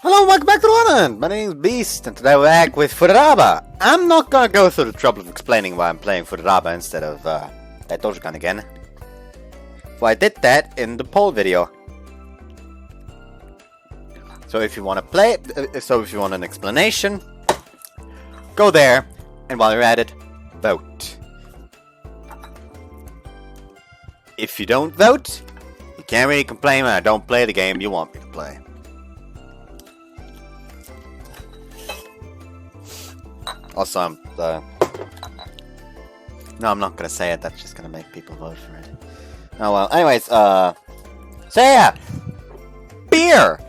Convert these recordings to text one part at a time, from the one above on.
Hello, welcome back to the one. My name is Beast, and today we're back with Fureraba. I'm not gonna go through the trouble of explaining why I'm playing Fureraba instead of that Dogecoin again. Well, I did that in the poll video. So if you want to play, if you want an explanation, go there, and while you're at it, vote. If you don't vote, you can't really complain when I don't play the game you want me to play. Also, no, I'm not gonna say it. That's just gonna make people vote for it. Oh well. Anyways, so yeah, beer.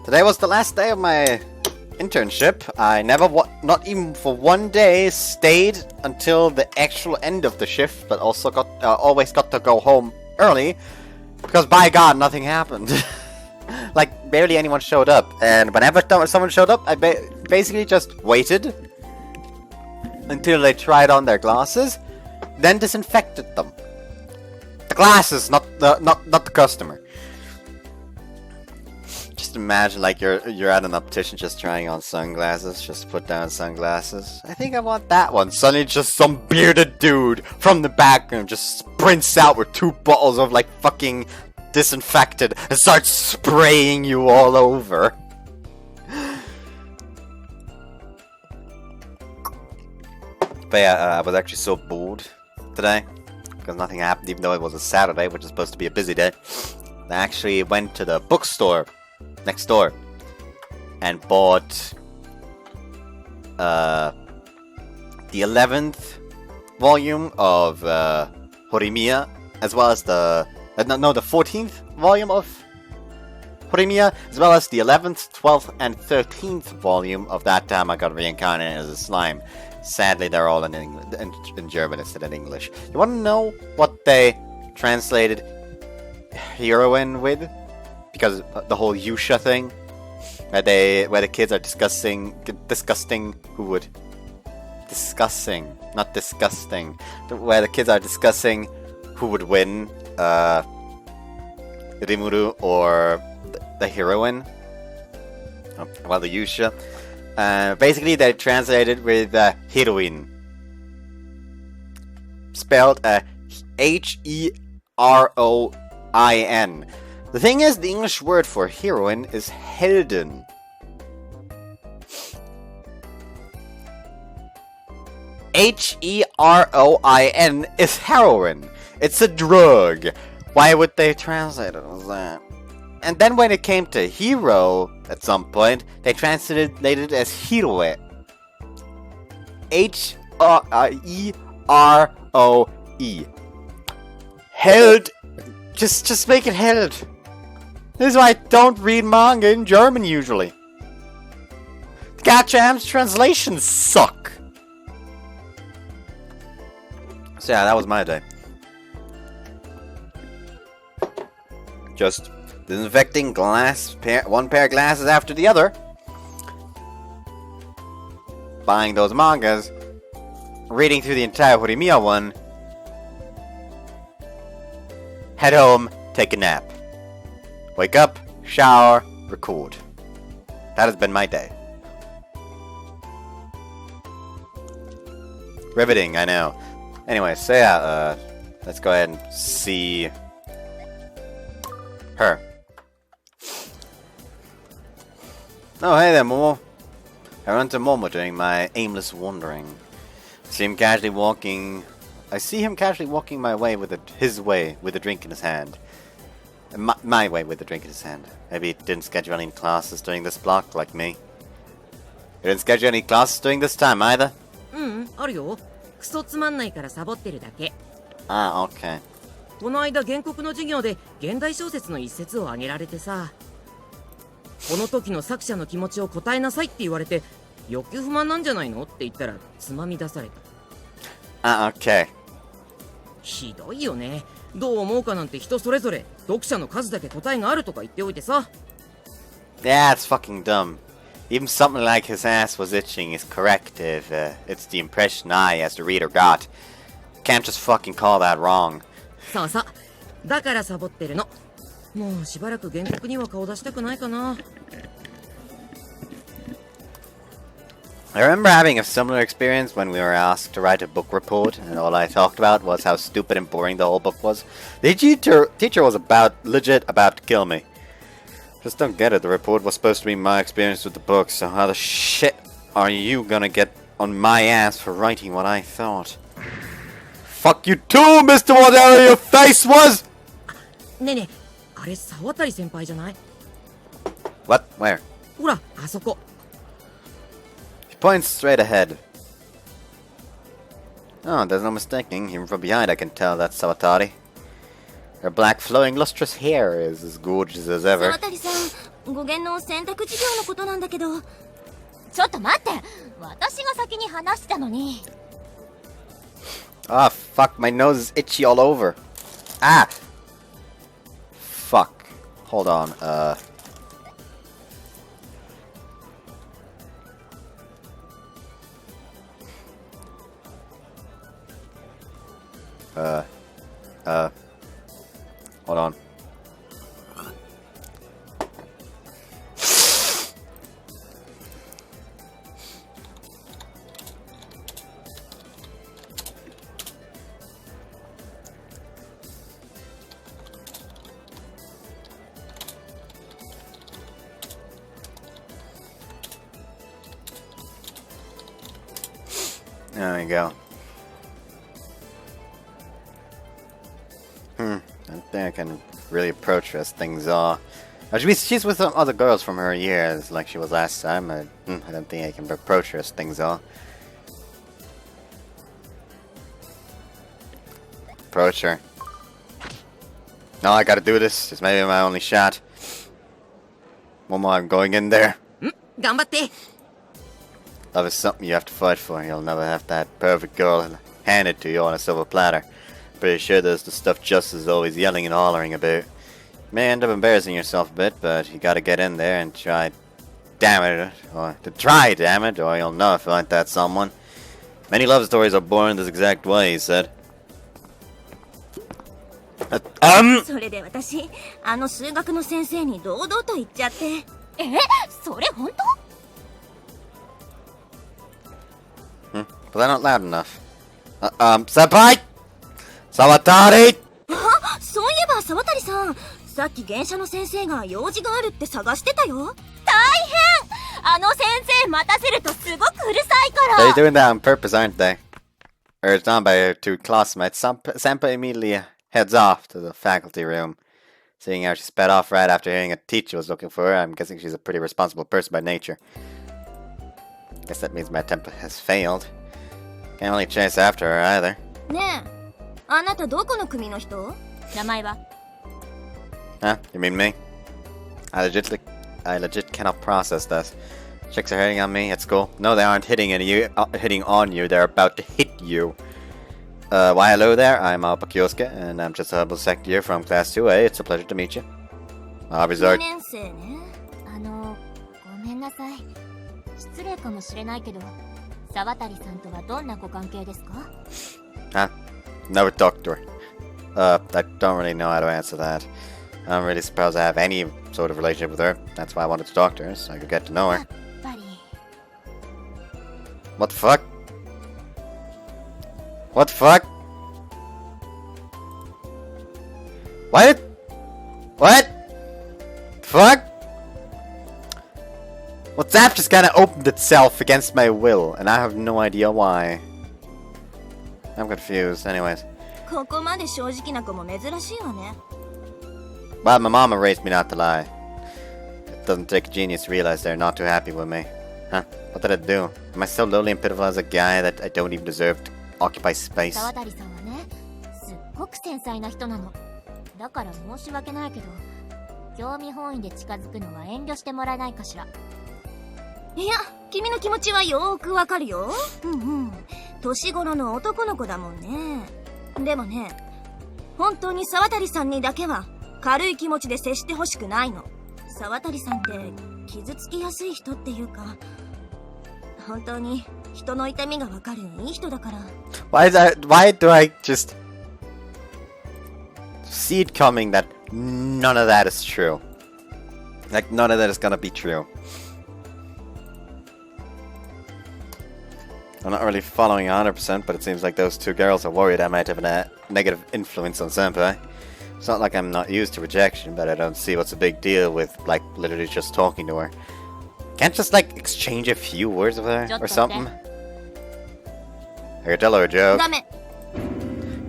Today was the last day of my internship. I never, not even for one day, stayed until the actual end of the shift, but also always got to go home early because, by God, nothing happened. Like, barely anyone showed up, and whenever someone showed up, I basically just waited until they tried on their glasses, then disinfected them. The glasses, not the customer. Just imagine, like, you're at an optician just trying on sunglasses, just put down sunglasses. I think I want that one. Suddenly, just some bearded dude from the background just sprints out with 2 bottles of, like, fucking disinfected and starts spraying you all over. But yeah, I was actually so bored today because nothing happened, even though it was a Saturday, which is supposed to be a busy day. I actually went to the bookstore next door and bought the 11th volume of Horimiya, as well as the 14th volume of Horimiya, as well as the 11th, 12th, and 13th volume of That Time I Got Reincarnated as a Slime. Sadly, they're all in German instead of English. You want to know what they translated heroine with? Because the whole Yusha thing, where the kids are discussing who would not disgusting, where the kids are discussing who would win, Rimuru or the heroine. Well, the Yusha. Basically, they translated with heroine, spelled Heroin. The thing is, the English word for heroine is Helden. Heroin is heroin. It's a drug. Why would they translate it as that? And then when it came to hero, at some point, they translated it as Hiroe. Heroe. Held. Just make it held. This is why I don't read manga in German usually. Gacham's translations suck. So yeah, that was my day. Just disinfecting one pair of glasses after the other. Buying those mangas. Reading through the entire Horimiya one. Head home, take a nap. Wake up, shower, record. That has been my day. Riveting, I know. Anyway, so yeah, let's go ahead and see her. Oh, hey there, Momo. I run into Momo during my aimless wandering. I see him casually walking my way with his way with a drink in his hand. My way with a drink in his hand. Maybe he didn't schedule any classes during this block like me. You didn't schedule any classes during this time either? あるよ。クソつまんないからサボってるだけ。Ah, okay. この間原告の授業で現代小説の一節を挙げられてさ。この時の作者の気持ちを答えなさいって言われて、欲求不満なんじゃないのって言ったらつまみ出された。Ah, okay. ひどいよね。どう思うかなんて人それぞれ読者の数だけ答えがあるとか言っておいてさ。Yeah, it's fucking dumb. Even something like his ass was itching is correct if it's the impression I, as the reader, got. Can't just fucking call that wrong. そうそう。だからサボってるの。もうしばらく原告には顔出したくないかな。I remember having a similar experience when we were asked to write a book report, and all I talked about was how stupid and boring the whole book was. The teacher was legit about to kill me. Just don't get it, the report was supposed to be my experience with the book, so how the shit are you gonna get on my ass for writing what I thought? Fuck you too, Mr. Whatever your face was! ねえねえ、あれ沢渡先輩じゃない？ What? Where? ほら、あそこ。He points straight ahead. Oh, there's no mistaking. Even from behind I can tell that's Sawatari. Her black, flowing, lustrous hair is as gorgeous as ever. 沢渡さん、語源の選択授業のことなんだけど。ちょっと待って、私が先に話したのに。Ah, fuck, my nose is itchy all over. Ah! Fuck. Hold on, hold on. There we go. I don't think I can really approach her as things are. She's with some other girls from her years, like she was last time. I don't think I can approach her as things are. Approach her. No, I gotta do this. This may be my only shot. One more, I'm going in there. 頑張って。 Love is something you have to fight for. You'll never have that perfect girl handed to you on a silver platter. Pretty sure there's the stuff Justice is always yelling and hollering about. You may end up embarrassing yourself a bit, but you gotta get in there and try, damn it, or you'll know if you like that someone. Many love stories are born this exact way, he said. それで私、あの数学の先生に堂々と言っちゃって。それ本当？ Was I not loud enough? Senpai! Sawatari! あ、そういえば沢渡さん、さっき原社の先生が用事があるって探してたよ。大変！あの先生待たせるとすごくうるさいから。 They're doing that on purpose, aren't they? Urged on by her two classmates, Senpai immediately heads off to the faculty room. Seeing how she sped off right after hearing a teacher was looking for her, I'm guessing she's a pretty responsible person by nature. Guess that means my attempt has failed. Can't really chase after her either. ねえ、あなたどこの組の人？名前は？ Huh? You mean me? I legit cannot process that. Chicks are hitting on me at school. No, they aren't hitting on you. They're about to hit you. Why hello there. I'm Alpa Kyosuke, and I'm just a humble second year from class 2A. It's a pleasure to meet you. I'll resort. 2年生ね。ごめんなさい。失礼かもしれないけど、沢渡さんとはどんなご関係ですか？ Huh? Never talked to her. I don't really know how to answer that. I don't really suppose I have any sort of relationship with her. That's why I wanted to talk to her, so I could get to know her. やっぱり。 What the fuck? What the fuck? What? What? Fuck? WhatsApp just kinda opened itself against my will, and I have no idea why. I'm confused, anyways. ここまで正直な子も珍しいわね。 Well, my mama raised me not to lie. It doesn't take a genius to realize they're not too happy with me. Huh? What did I do? Am I so lowly and pitiful as a guy that I don't even deserve to occupy space? 沢渡さんはね、すっごく繊細な人なの。だから申し訳ないけど、興味本位で近づくのは遠慮してもらえないかしら。いや、君の気持ちはよーくわかるよ。年頃の男の子だもんね。でもね、本当に沢渡さんにだけは軽い気持ちで接してほしくないの。沢渡さんって傷つきやすい人っていうか、本当に人の痛みがわかるいい人だから。Why do I just see it coming that none of that is true. Like, none of that is gonna be true. I'm not really following 100%, but it seems like those two girls are worried I might have a negative influence on Senpai. It's not like I'm not used to rejection, but I don't see what's a big deal with, like, literally just talking to her. Can't just, like, exchange a few words with her or something? I could tell her a joke.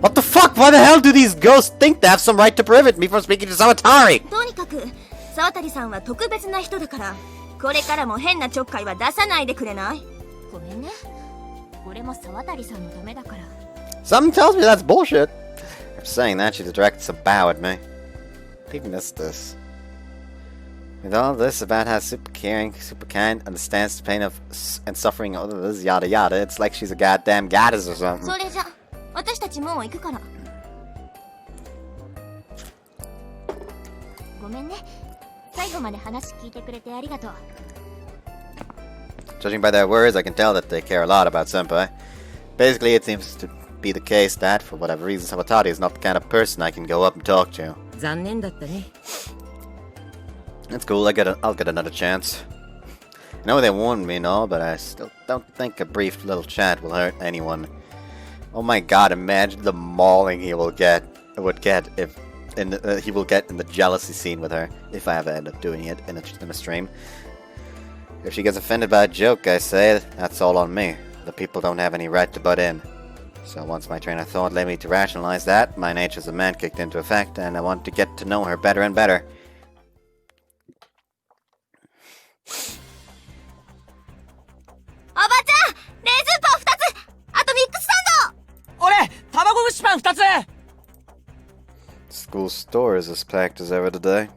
What the fuck? Why the hell do these girls think they have some right to prohibit me from speaking to Sawatari? とにかく、沢渡さんは特別な人だから、これからも変なちょっかいは出さないでくれない？ごめんね。俺も沢渡さんのためだから。Something tells me that's bullshit. After saying that, she directs a bow at me. I even missed this. With all this about how super caring, super kind, understands the pain of and suffering of others, yada yada, it's like she's a goddamn goddess or something. それじゃ、私たちもう行くから。ごめんね。最後まで話聞いてくれてありがとう。Judging by their words, I can tell that they care a lot about Senpai. Basically, it seems to be the case that, for whatever reason, Sawatari is not the kind of person I can go up and talk to. 残念だったね。That's cool, I'll get another chance. I know they warned me and all, but I still don't think a brief little chat will hurt anyone. Oh my god, imagine the mauling he will get if in the jealousy scene with her, if I ever end up doing it in a stream. If she gets offended by a joke I say, that's all on me. The people don't have any right to butt in. So once my train of thought led me to rationalize that, my nature as a man kicked into effect, and I wanted to get to know her better and better. おばちゃん、冷蔵パン2つ、あとミックスサンド。俺、卵蒸しパン2つ。School store is as packed as ever today.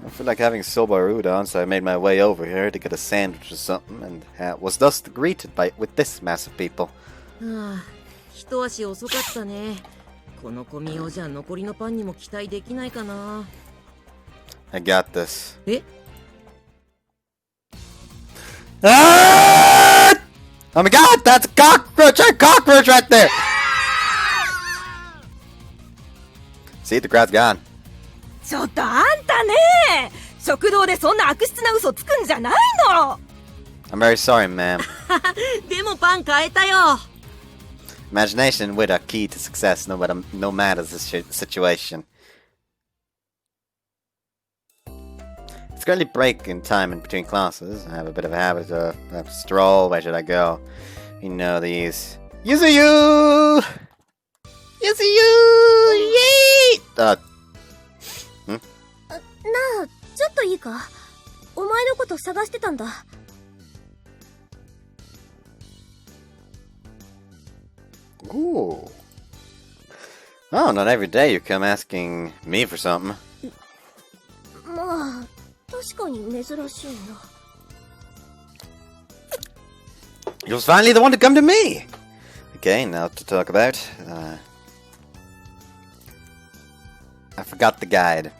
I feel like having soba udon, so I made my way over here to get a sandwich or something, and was thus greeted with this mass of people. はあ、一足遅かったね。この混みようじゃ残りのパンにも期待できないかな。I got this. えAh! Oh my god, that's a cockroach right there! See, the crowd's gone. ちょっとあんたね、食堂でそんな悪質な嘘つくんじゃないの。 I'm very sorry, ma'am. でもパン買えたよ。Imagination with a key to success, no matter the situation. It's currently break in time in between classes. I have a bit of a habit of stroll. Where should I go? You know these. Yuzuyu! Yay! なあ、ちょっといいか？お前のこと探してたんだ。Ooh. Oh, not every day you come asking me for something. まあ、確かに珍しいな。He was finally the one to come to me! Okay, now to talk about. I forgot the guide.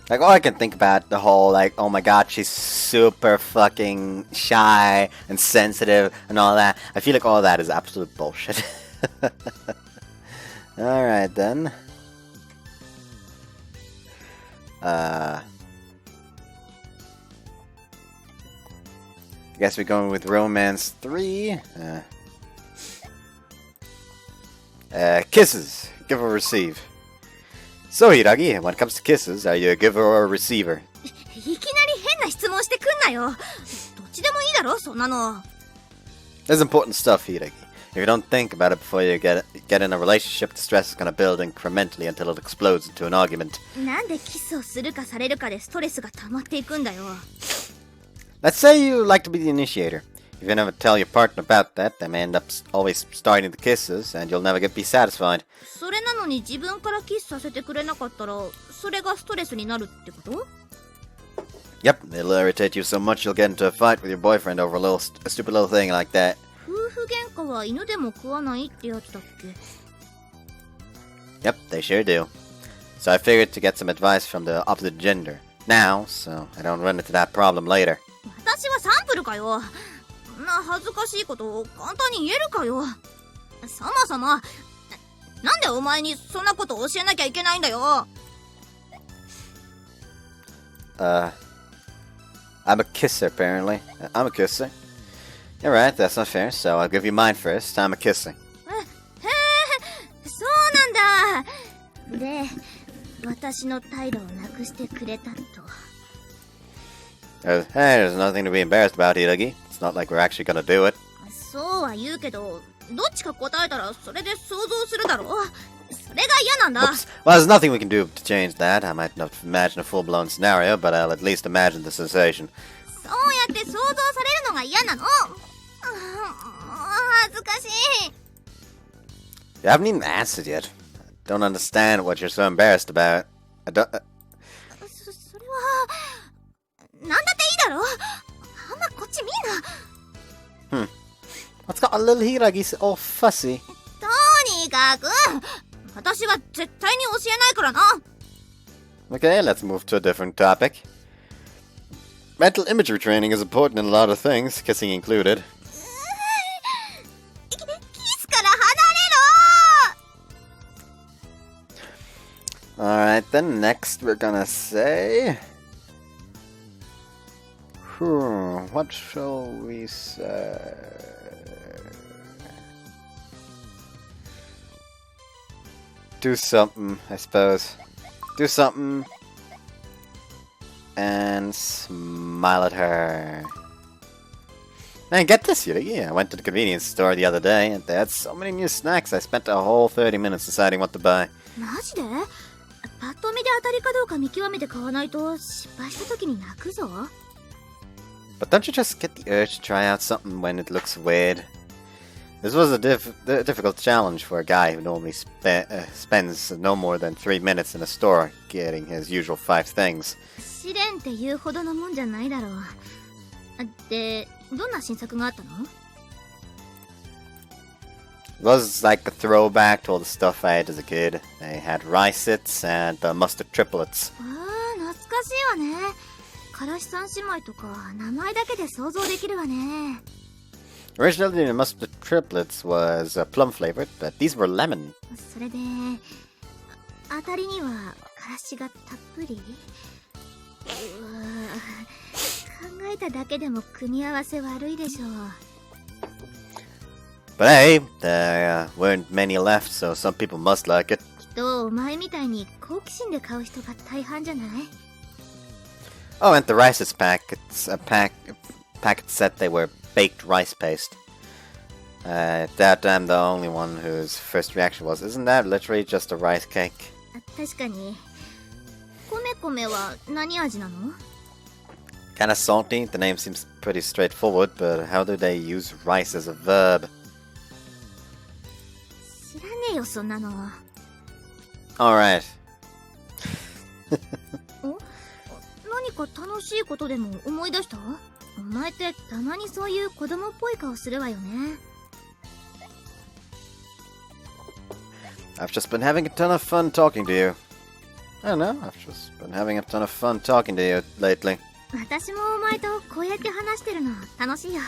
Like, all I can think about the whole, like, oh my god, she's super fucking shy and sensitive and all that. I feel like all that is absolute bullshit. Alright then. I guess we're going with Romance 3. Kisses. Give or receive. So, Hiragi, when it comes to kisses, are you a giver or a receiver? いきなり変な質問してくんなよ。どっちでもいいだろ、そんなの。There's important stuff, Hiragi. If you don't think about it before you get in a relationship, the stress is gonna build incrementally until it explodes into an argument. なんでキスをするかされるかでストレスが溜まっていくんだよ。Let's say you like to be the initiator. If you never tell your partner about that, they may end up always starting the kisses, and you'll never be satisfied. それなのに自分からキスさせてくれなかったら、それがストレスになるってこと？ Yep, it'll irritate you so much you'll get into a fight with your boyfriend over a stupid little thing like that. 夫婦喧嘩は犬でも食わないってやつだっけ？ Yep, they sure do. So I figured to get some advice from the opposite gender. now, so I don't run into that problem later. 私はサンプルかよ。な恥ずかしいことを簡単に言えるかよ。そもそもなんでお前にそんなこと教えなきゃいけないんだよ。I'm a kisser, apparently. I'm a kisser. Alright, that's not fair, so I'll give you mine first. I'm a kisser. へえ、そうなんだ。で、私の態度をなくしてくれたと。Hey, there's nothing to be embarrassed about, Hirogi. It's not like we're actually gonna do it. そうは言うけど、どっちか答えたらそれで想像するだろ。それが嫌なんだ。 Oops. Well, there's nothing we can do to change that. I might not imagine a full-blown scenario, but I'll at least imagine the sensation. そうやって想像されるのが嫌なの。恥ずかしい。 You haven't even answered yet. I don't understand what you're so embarrassed about. I don't... それはなんだっていいだろ。あんまこっち見んな。What's got a little Hiragi all fussy? とにかく私は絶対に教えないからな。 Okay, let's move to a different topic. Mental imagery training is important in a lot of things, kissing included. キスから離れろ。 Alright, then next we're gonna say... what shall we say? Do something, I suppose. Do something. And smile at her. Man, get this, Yugi. I went to the convenience store the other day, and they had so many new snacks, I spent a whole 30 minutes deciding what to buy. マジで？パッと見で当たりかどうか見極めて買わないと失敗した時に泣くぞ。 But don't you just get the urge to try out something when it looks weird? This was a difficult challenge for a guy who normally spends no more than 3 minutes in a store getting his usual 5 things. 試練って言うほどのもんじゃないだろう。で、どんな新作があったの？ It was like a throwback to all the stuff I ate as a kid. They had rice-its and mustard triplets. ああ、懐かしいわね。からし三姉妹とか名前だけで想像できるわね。 Originally, the mustard triplets was plum flavored, but these were lemon. それで、当たりにはからしがたっぷり。考えただけでも組み合わせ悪いでしょう。 But hey, there weren't many left, so some people must like it. きっとお前みたいに好奇心で買う人が大半じゃない？ Oh, and the rices packet said they were baked rice paste. I doubt I'm the only one whose first reaction was, isn't that literally just a rice cake? 確かに。米米は何味なの？ Kinda salty, the name seems pretty straightforward, but how do they use rice as a verb? 知らねえよそんなの。 Alright. 何か楽しいことでも思い出した？お前ってたまにそういう子供っぽい顔するわよね。 I've just been having a ton of fun talking to you. I don't know, I've just been having a ton of fun talking to you lately. 私もお前とこうやって話してるの楽しいよ。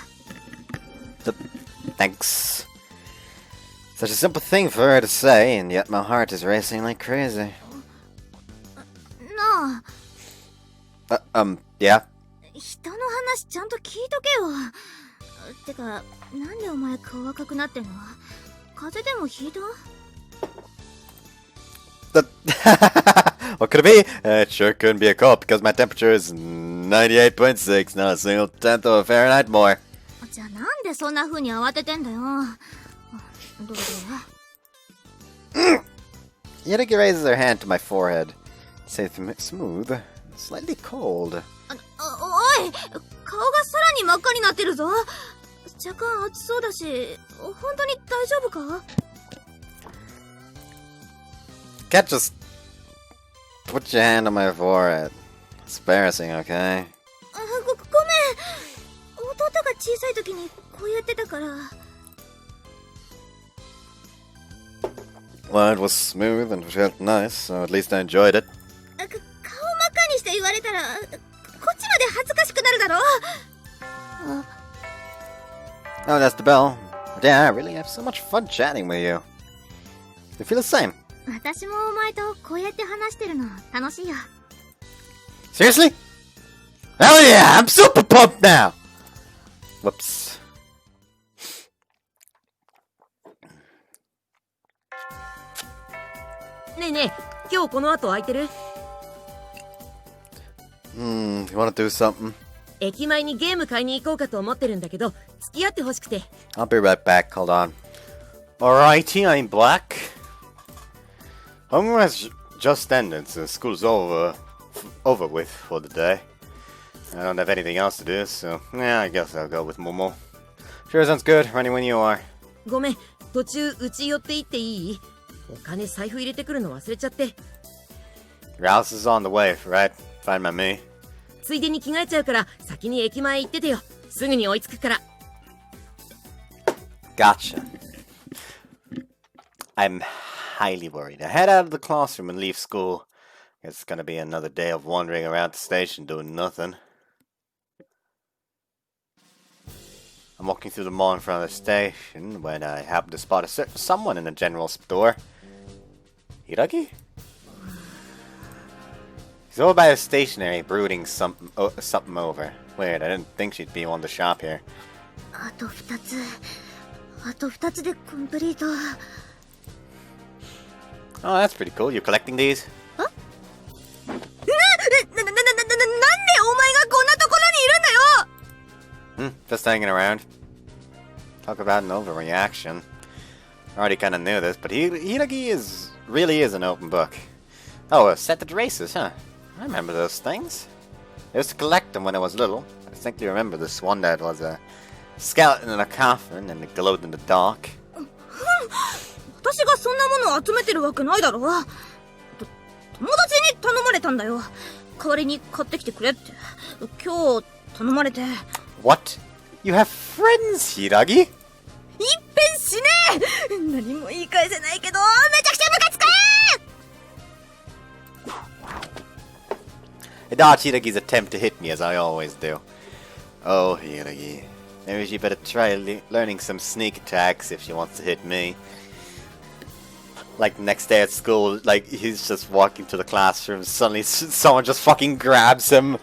Thanks. Such a simple thing for her to say, and yet my heart is racing like crazy. なあ、 Yeah? 人の話ちゃんと聞いとけよ。てか、なんでお前顔赤くなってんの？風邪でもひいた？ What could it be? It sure couldn't be a cold because my temperature is 98.6, not a single tenth of a Fahrenheit more. じゃあなんでそんな風に慌ててんだよ。どれどれ？ Yuriki raises her hand to my forehead. Say smooth, slightly cold. おい、顔がさらに真っ赤になってるぞ。若干暑そうだし、本当に大丈夫か？ Can't just put your hand on my forehead. It's embarrassing, okay? ごめん。弟が小さい時にこうやってたから。 Well, it was smooth and felt nice, so at least I enjoyed it. 顔真っ赤にして言われたらだろ。 Oh, that's the bell. Yeah, I really have so much fun chatting with you. You feel the same? 私もお前とこうやって話してるの楽しいよ。 Seriously? Hell yeah! I'm super pumped now! Whoops. ねえねえ、今日この後空いてる？ You wanna do something? 駅前にゲーム買いに行こうかと思ってるんだけど、付き合ってほしくて。 I'll be right back, hold on. Alrighty, I'm black. Homeroom has just ended, so school's over with for the day. I don't have anything else to do, so yeah, I guess I'll go with Momo. Sure, sounds good. Ready when you are. ごめん、途中うち寄って行っていい？お金財布入れてくるの忘れちゃって。 Your house is on the way, right? Fine by me. ついでに着替えちゃうから先に駅前行っててよ。すぐに追いつくから。 Gotcha. I'm highly worried. I head out of the classroom and leave school. Guess it's gonna be another day of wandering around the station doing nothing. I'm walking through the mall in front of the station when I happen to spot a certain someone in the general store. Hiragi? He's over by the stationery brooding something over. Weird, I didn't think she'd be on the shop here. あと2つ。あと2つでコンプリート。 Oh, that's pretty cool. You collecting these? なんでお前がこんなところにいるんだよ。 Just hanging around. Talk about an overreaction. I already kind of knew this, but Hiragi really is an open book. Oh, a set of races, huh? I remember those things. I used to collect them when I was little. I distinctly remember this one that was a skeleton in a coffin and it glowed in the dark. 私がそんなものを集めてるわけないだろ。友達に頼まれたんだよ。代わりに買ってきてくれって。今日頼まれて。 What? You have friends, Hiragi? いっぺんしねえ。何も言い返せないけど、めちゃくちゃムカつく。 I dodged Hiragi's attempt to hit me as I always do. Oh, Hiragi. Maybe she better try learning some sneak attacks if she wants to hit me. Like the next day at school, like he's just walking to the classroom, suddenly someone just fucking grabs him.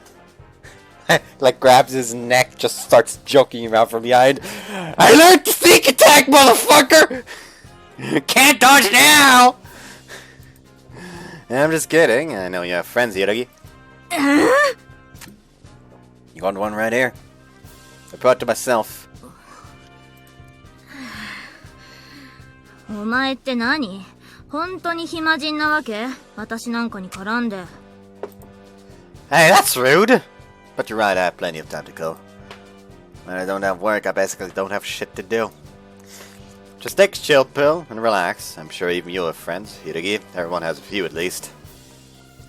Like grabs his neck, just starts joking him out from behind. I learned to sneak attack, motherfucker! Can't dodge now! I'm just kidding, I know you have friends, Hiragi. You got one right here. I brought it to myself. お前って何？本当に暇人なわけ？私なんかに絡んで。 Hey, that's rude! But you're right, I have plenty of time to go. When I don't have work, I basically don't have shit to do. Just take a chill pill and relax. I'm sure even you have friends, Hiragi. Everyone has a few at least.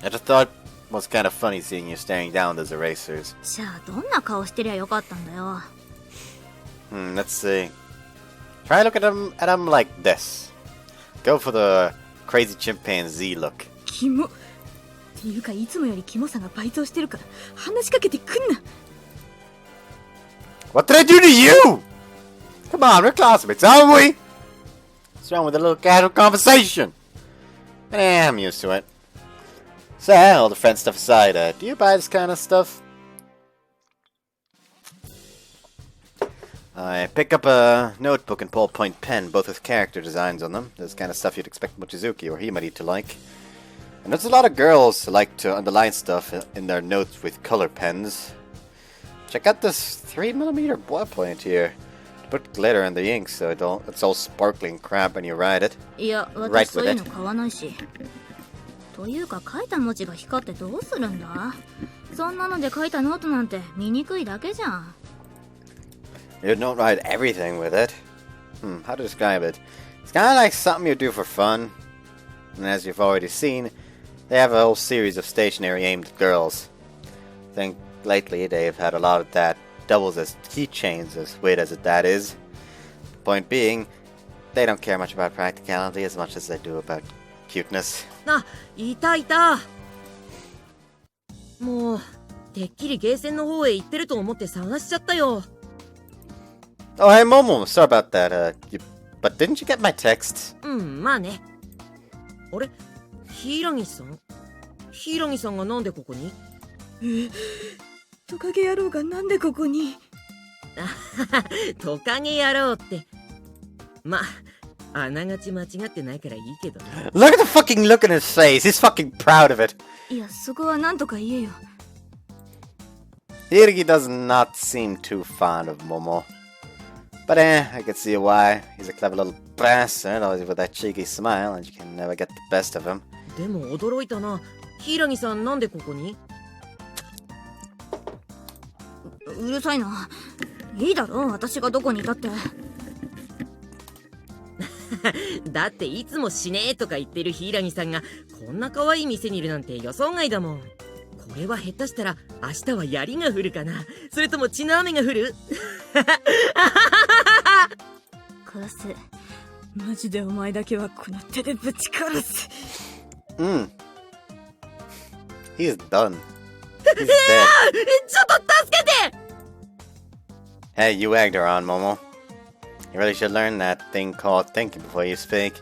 I just thought it was kind of funny seeing you staring down those erasers. じゃあどんな顔してりゃよかったんだよ。 Let's see. Try look at them like this. Go for the crazy chimpanzee look. キモ。っていうかいつもよりキモさが倍増してるから話しかけてくんな。 What did I do to you? Come on, we're classmates, aren't we? What's wrong with a little casual conversation? I'm used to it. So, all the friend stuff aside, do you buy this kind of stuff? I pick up a notebook and ballpoint pen, both with character designs on them. This kind of stuff you'd expect Mochizuki or Himari to like. And there's a lot of girls who like to underline stuff in their notes with color pens. Check out this 3mm ballpoint here. Put glitter in the ink so it's all sparkling crap when you write it. いや、私そういうの買わないし。というか書いた文字が光ってどうするんだ？そんなので書いたノートなんて見にくいだけじゃん。 You don't write everything with it. How to describe it? It's kind of like something you do for fun. And as you've already seen, they have a whole series of stationery aimed at girls. I think lately they've had a lot of that doubles as keychains, as weird as that is. Point being, they don't care much about practicality as much as they do about cuteness. あ、いたいた。もうてっきりゲーセンの方へ行ってると思って探しちゃったよ。Oh, hey, Momo. Sorry about that. But didn't you get my text? うん、まあね。あれ、柊さんがなんでここに？トカゲ野郎がなんでここに？トカゲ野郎って。ま、あながち間違ってないからいいけどね。Look at the fucking look in his face. He's fucking proud of it. いや、そこはなんとか言えよ。Hiruki does not seem too fond of Momo. But I can see why. He's a clever little bastard, always with that cheeky smile, and you can never get the best of him. でも驚いたな。柊さんなんでここに？うるさいな。いいだろ、私がどこにいたって。だっていつもしねえとか言ってる柊さんがこんな可愛い店にいるなんて予想外だもん。これは下手したら明日は槍が降るかな、それとも血の雨が降る？殺す。マジでお前だけはこの手でぶち殺す。He's done. He's dead. ちょっと助けて！ Hey, you egged her on, Momo. You really should learn that thing called thinking before you speak.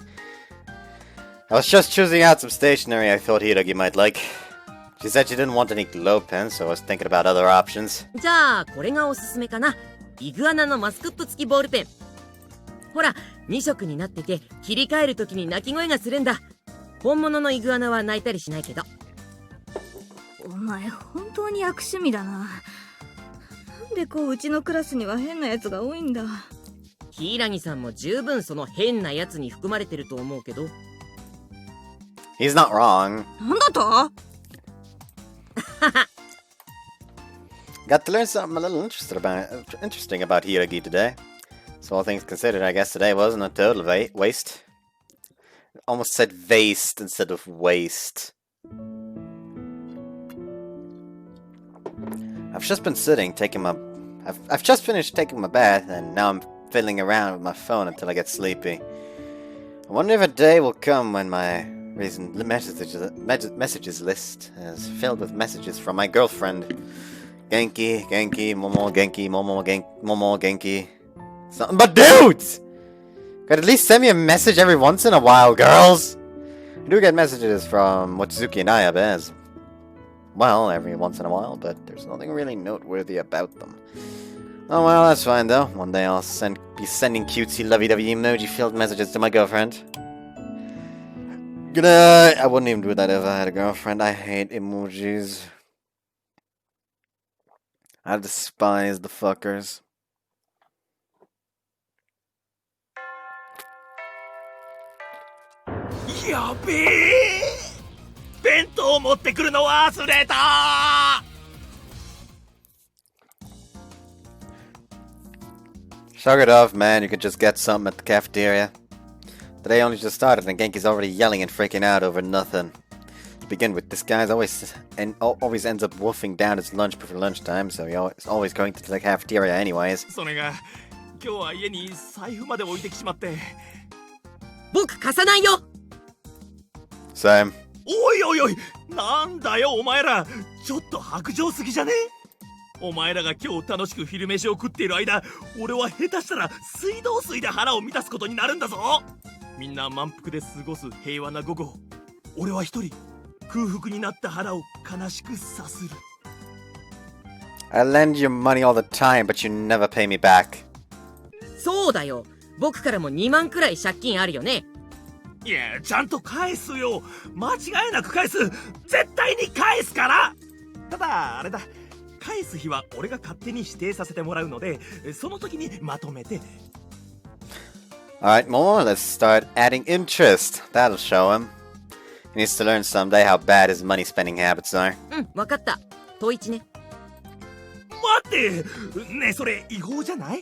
I was just choosing out some stationery I thought Hiruki might like. She said she didn't want any glow pens, so I was thinking about other options. じゃあこれがおすすめかな。イグアナのマスコット付きボールペン。ほら、2色になってて切り替えるときに鳴き声がするんだ。本物のイグアナは鳴いたりしないけど。お前本当に悪趣味だな。なんでこううちのクラスには変なやつが多いんだ。柊さんも十分その変なやつに含まれてると思うけど。He's not wrong. なんだとGot to learn something a little interesting about Hiruki today. So all things considered, I guess today wasn't a total waste. Almost said waste instead of waste. I've just finished taking my bath, and now I'm fiddling around with my phone until I get sleepy. I wonder if a day will come when my recent messages list is filled with messages from my girlfriend. Genki, Momo, Genki, Momo, Genki. Something but dudes! Could at least send me a message every once in a while, girls! I do get messages from Mochizuki and Ayabe as well every once in a while, but there's nothing really noteworthy about them. Oh well, that's fine though. One day I'll be sending cutesy lovey-dovey emoji-filled messages to my girlfriend. Good night! I wouldn't even do that if I had a girlfriend. I hate emojis. I despise the fuckers. やべえ、弁当持ってくるの忘れた。 Shrug it off, man. You could just get something at the cafeteria. Today only just started and Genki's already yelling and freaking out over nothing. To begin with, this guy's always ends up wolfing down his lunch before lunchtime, so he's always going to the cafeteria anyways. それが今日は家に財布まで置いてきちまって。僕貸さないよ。 Same. おいおいおい、なんだよお前ら、ちょっと白状すぎじゃね？お前らが今日楽しく昼飯を食っている間、俺は下手したら水道水で腹を満たすことになるんだぞ。みんな満腹で過ごす平和な午後、俺は一人空腹になった腹を悲しくさする。 I lend you money all the time, but you never pay me back. そうだよ。僕からも2万くらい借金あるよね。いや、ちゃんと返すよ。間違いなく返す。絶対に返すから。ただあれだ、返す日は俺が勝手に指定させてもらうので、その時にまとめて。 Alright, Momo, let's start adding interest. That'll show him. He needs to learn someday how bad his money spending habits are. うん、わかった。統一ね。待って、ねえそれ違法じゃない？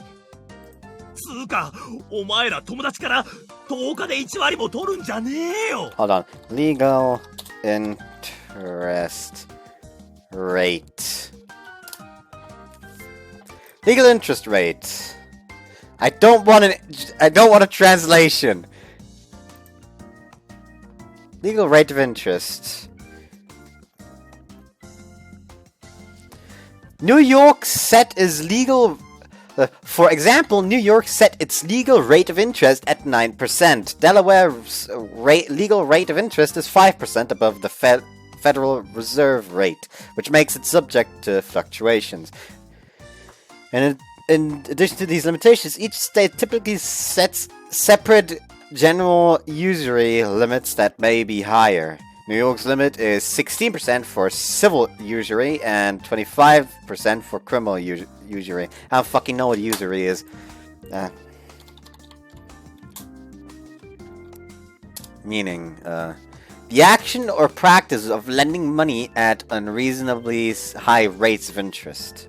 つうか、お前ら友達から10日で1割も取るんじゃねえよ。 Hold on. Legal interest rate. Legal interest rate. I don't want a translation. Legal rate of interest. New York set is legal. For example, New York set its legal rate of interest at 9%. Delaware's legal rate of interest is 5% above the Federal Reserve rate, which makes it subject to fluctuations. And in addition to these limitations, each state typically sets separate general usury limits that may be higher. New York's limit is 16% for civil usury and 25% for criminal usury. I don't fucking know what usury is. Meaning, the action or practice of lending money at unreasonably high rates of interest.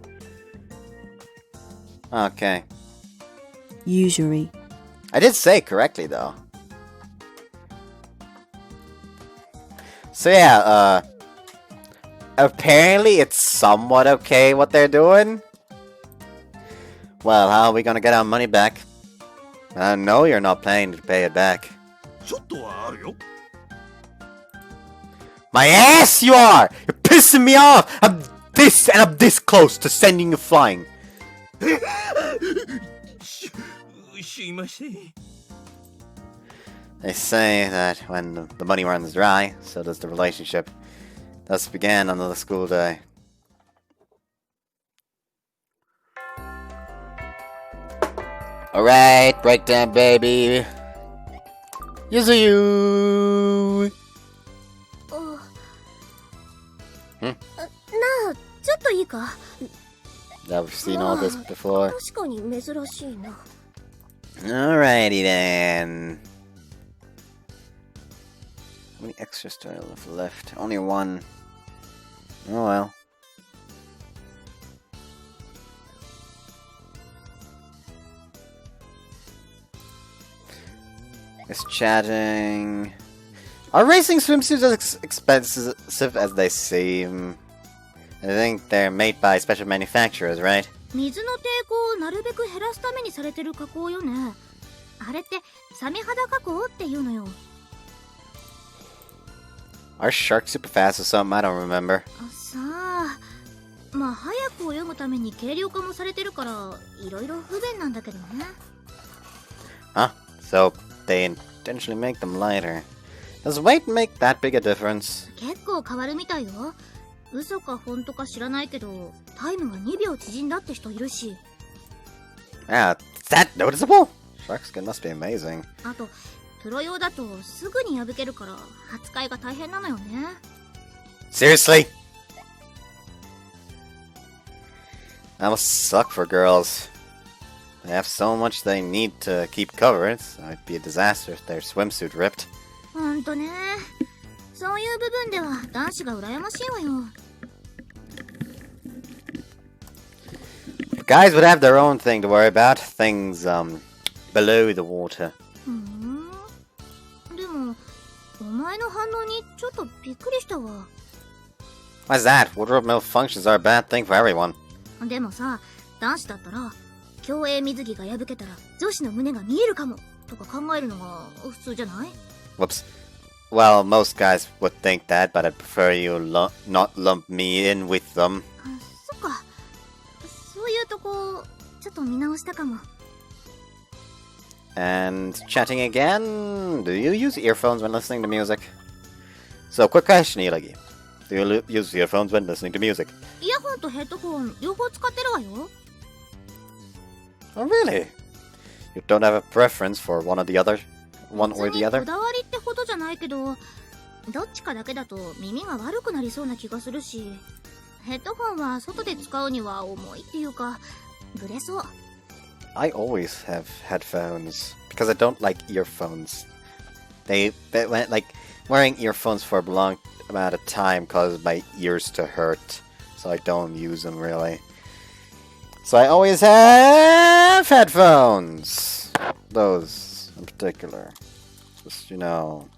Okay. Usury. I did say it correctly, though. So yeah, apparently it's somewhat okay what they're doing. Well, how are we gonna get our money back? I know you're not planning to pay it back. ちょっとはあるよ。 My ass you are! You're pissing me off! I'm this close to sending you flying. すいません。 They say that when the money runs dry, so does the relationship. Thus began another school day. Alright, breakdown baby. Yuzuyu! なあ、ちょっといいか。 Now we've seen all this before. 確かに珍しいな。 Alrighty then. How many extras do I have left? Only one. Oh well. Just chatting. Are racing swimsuits as expensive as they seem? I think they're made by special manufacturers, right? 水の抵抗をなるべく減らすためにされてる加工よね。あれってサメ肌加工っていうのよ。 Are sharks super fast or something? I don't remember. さあ、まあ早く泳ぐために軽量化もされてるからいろいろ不便なんだけどね。 Huh? So they intentionally make them lighter. Does weight make that big a difference? 結構変わるみたいよ。嘘か本当か知らないけど、タイムが2秒縮んだって人いるし。 Ah, is that noticeable? Shark skin must be amazing. あと、プロ用だとすぐに破けるから扱いが大変なのよね。 Seriously? That must suck for girls. They have so much they need to keep covered, so it'd be a disaster if their swimsuit ripped. ほんとね。そういう部分では男子が羨ましいわよ。 Guys would have their own thing to worry about. Things, below the water. でも、お前の反応にちょっとびっくりしたわ。 Why's that? Wardrobe malfunctions are a bad thing for everyone. でもさ、男子だったら、競泳水着が破けたら女子の胸が見えるかもとか考えるのが普通じゃない？ Whoops. Well, most guys would think that, but I'd prefer you not lump me in with them. そっか。そういうとこ、ちょっと見直したかも。 And chatting again. Do you use earphones when listening to music? So, quick question, Ilagi. Do you use earphones when listening to music? イヤホンとヘッドホン両方使ってるわよ。 Oh, really? You don't have a preference for one or the other? One or the こ other? だわりってほどじゃないけど、どっちかだけだと耳が悪くなりそうな気がするし、ヘッドホンは外で使うには重いっていうか、ブレそう。 I always have headphones because I don't like earphones. They like wearing earphones for a long amount of time causes my ears to hurt, so I don't use them really. So I always have headphones. Those in particular. Just, you know.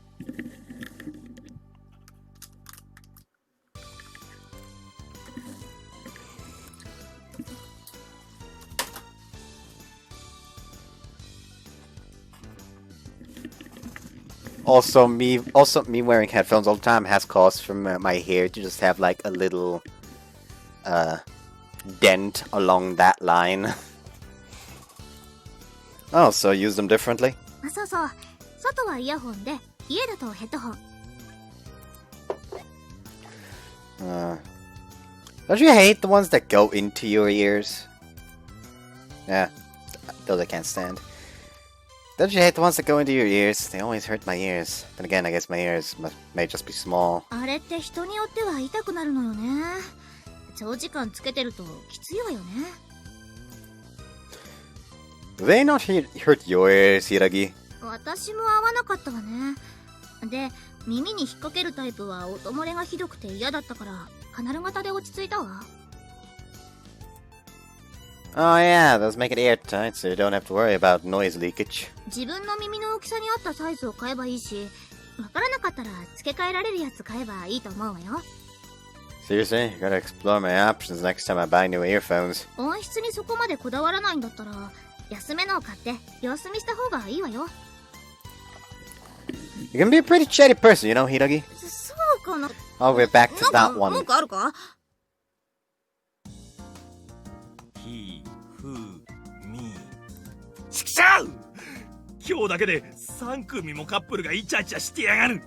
Also me wearing headphones all the time has caused from my hair to just have like a little dent along that line. Oh, so use them differently? そうそう。外はイヤホンで、家だとヘッドホン。Don't you hate the ones that go into your ears? Yeah, those I can't stand. Don't you hate the ones that go into your ears? They always hurt my ears. Then again, I guess my ears may just be small. あれって人によっては痛くなるのよね。長時間つけてるときついわよね。Do they not hurt your ears, Hiragi? 私も合わなかったわね。で、耳に引っ掛けるタイプは音漏れがひどくて嫌だったから、カナル型で落ち着いたわ。Oh yeah, those make it airtight, so you don't have to worry about noise leakage. 自分の耳の大きさに合ったサイズを買えばいいし、わからなかったら付け替えられるやつ買えばいいと思うわよ。Seriously, you gotta explore my options next time I buy new earphones. 音質にそこまでこだわらないんだったら、安めのを買って様子見した方がいいわよ。You can be a pretty chatty person, you know, Hiragi? そうかな。 Oh, we're back to なん that か one. 文句あるか？ひふみちくしょう。今日だけで3組もカップルがイチャイチャしてやがる。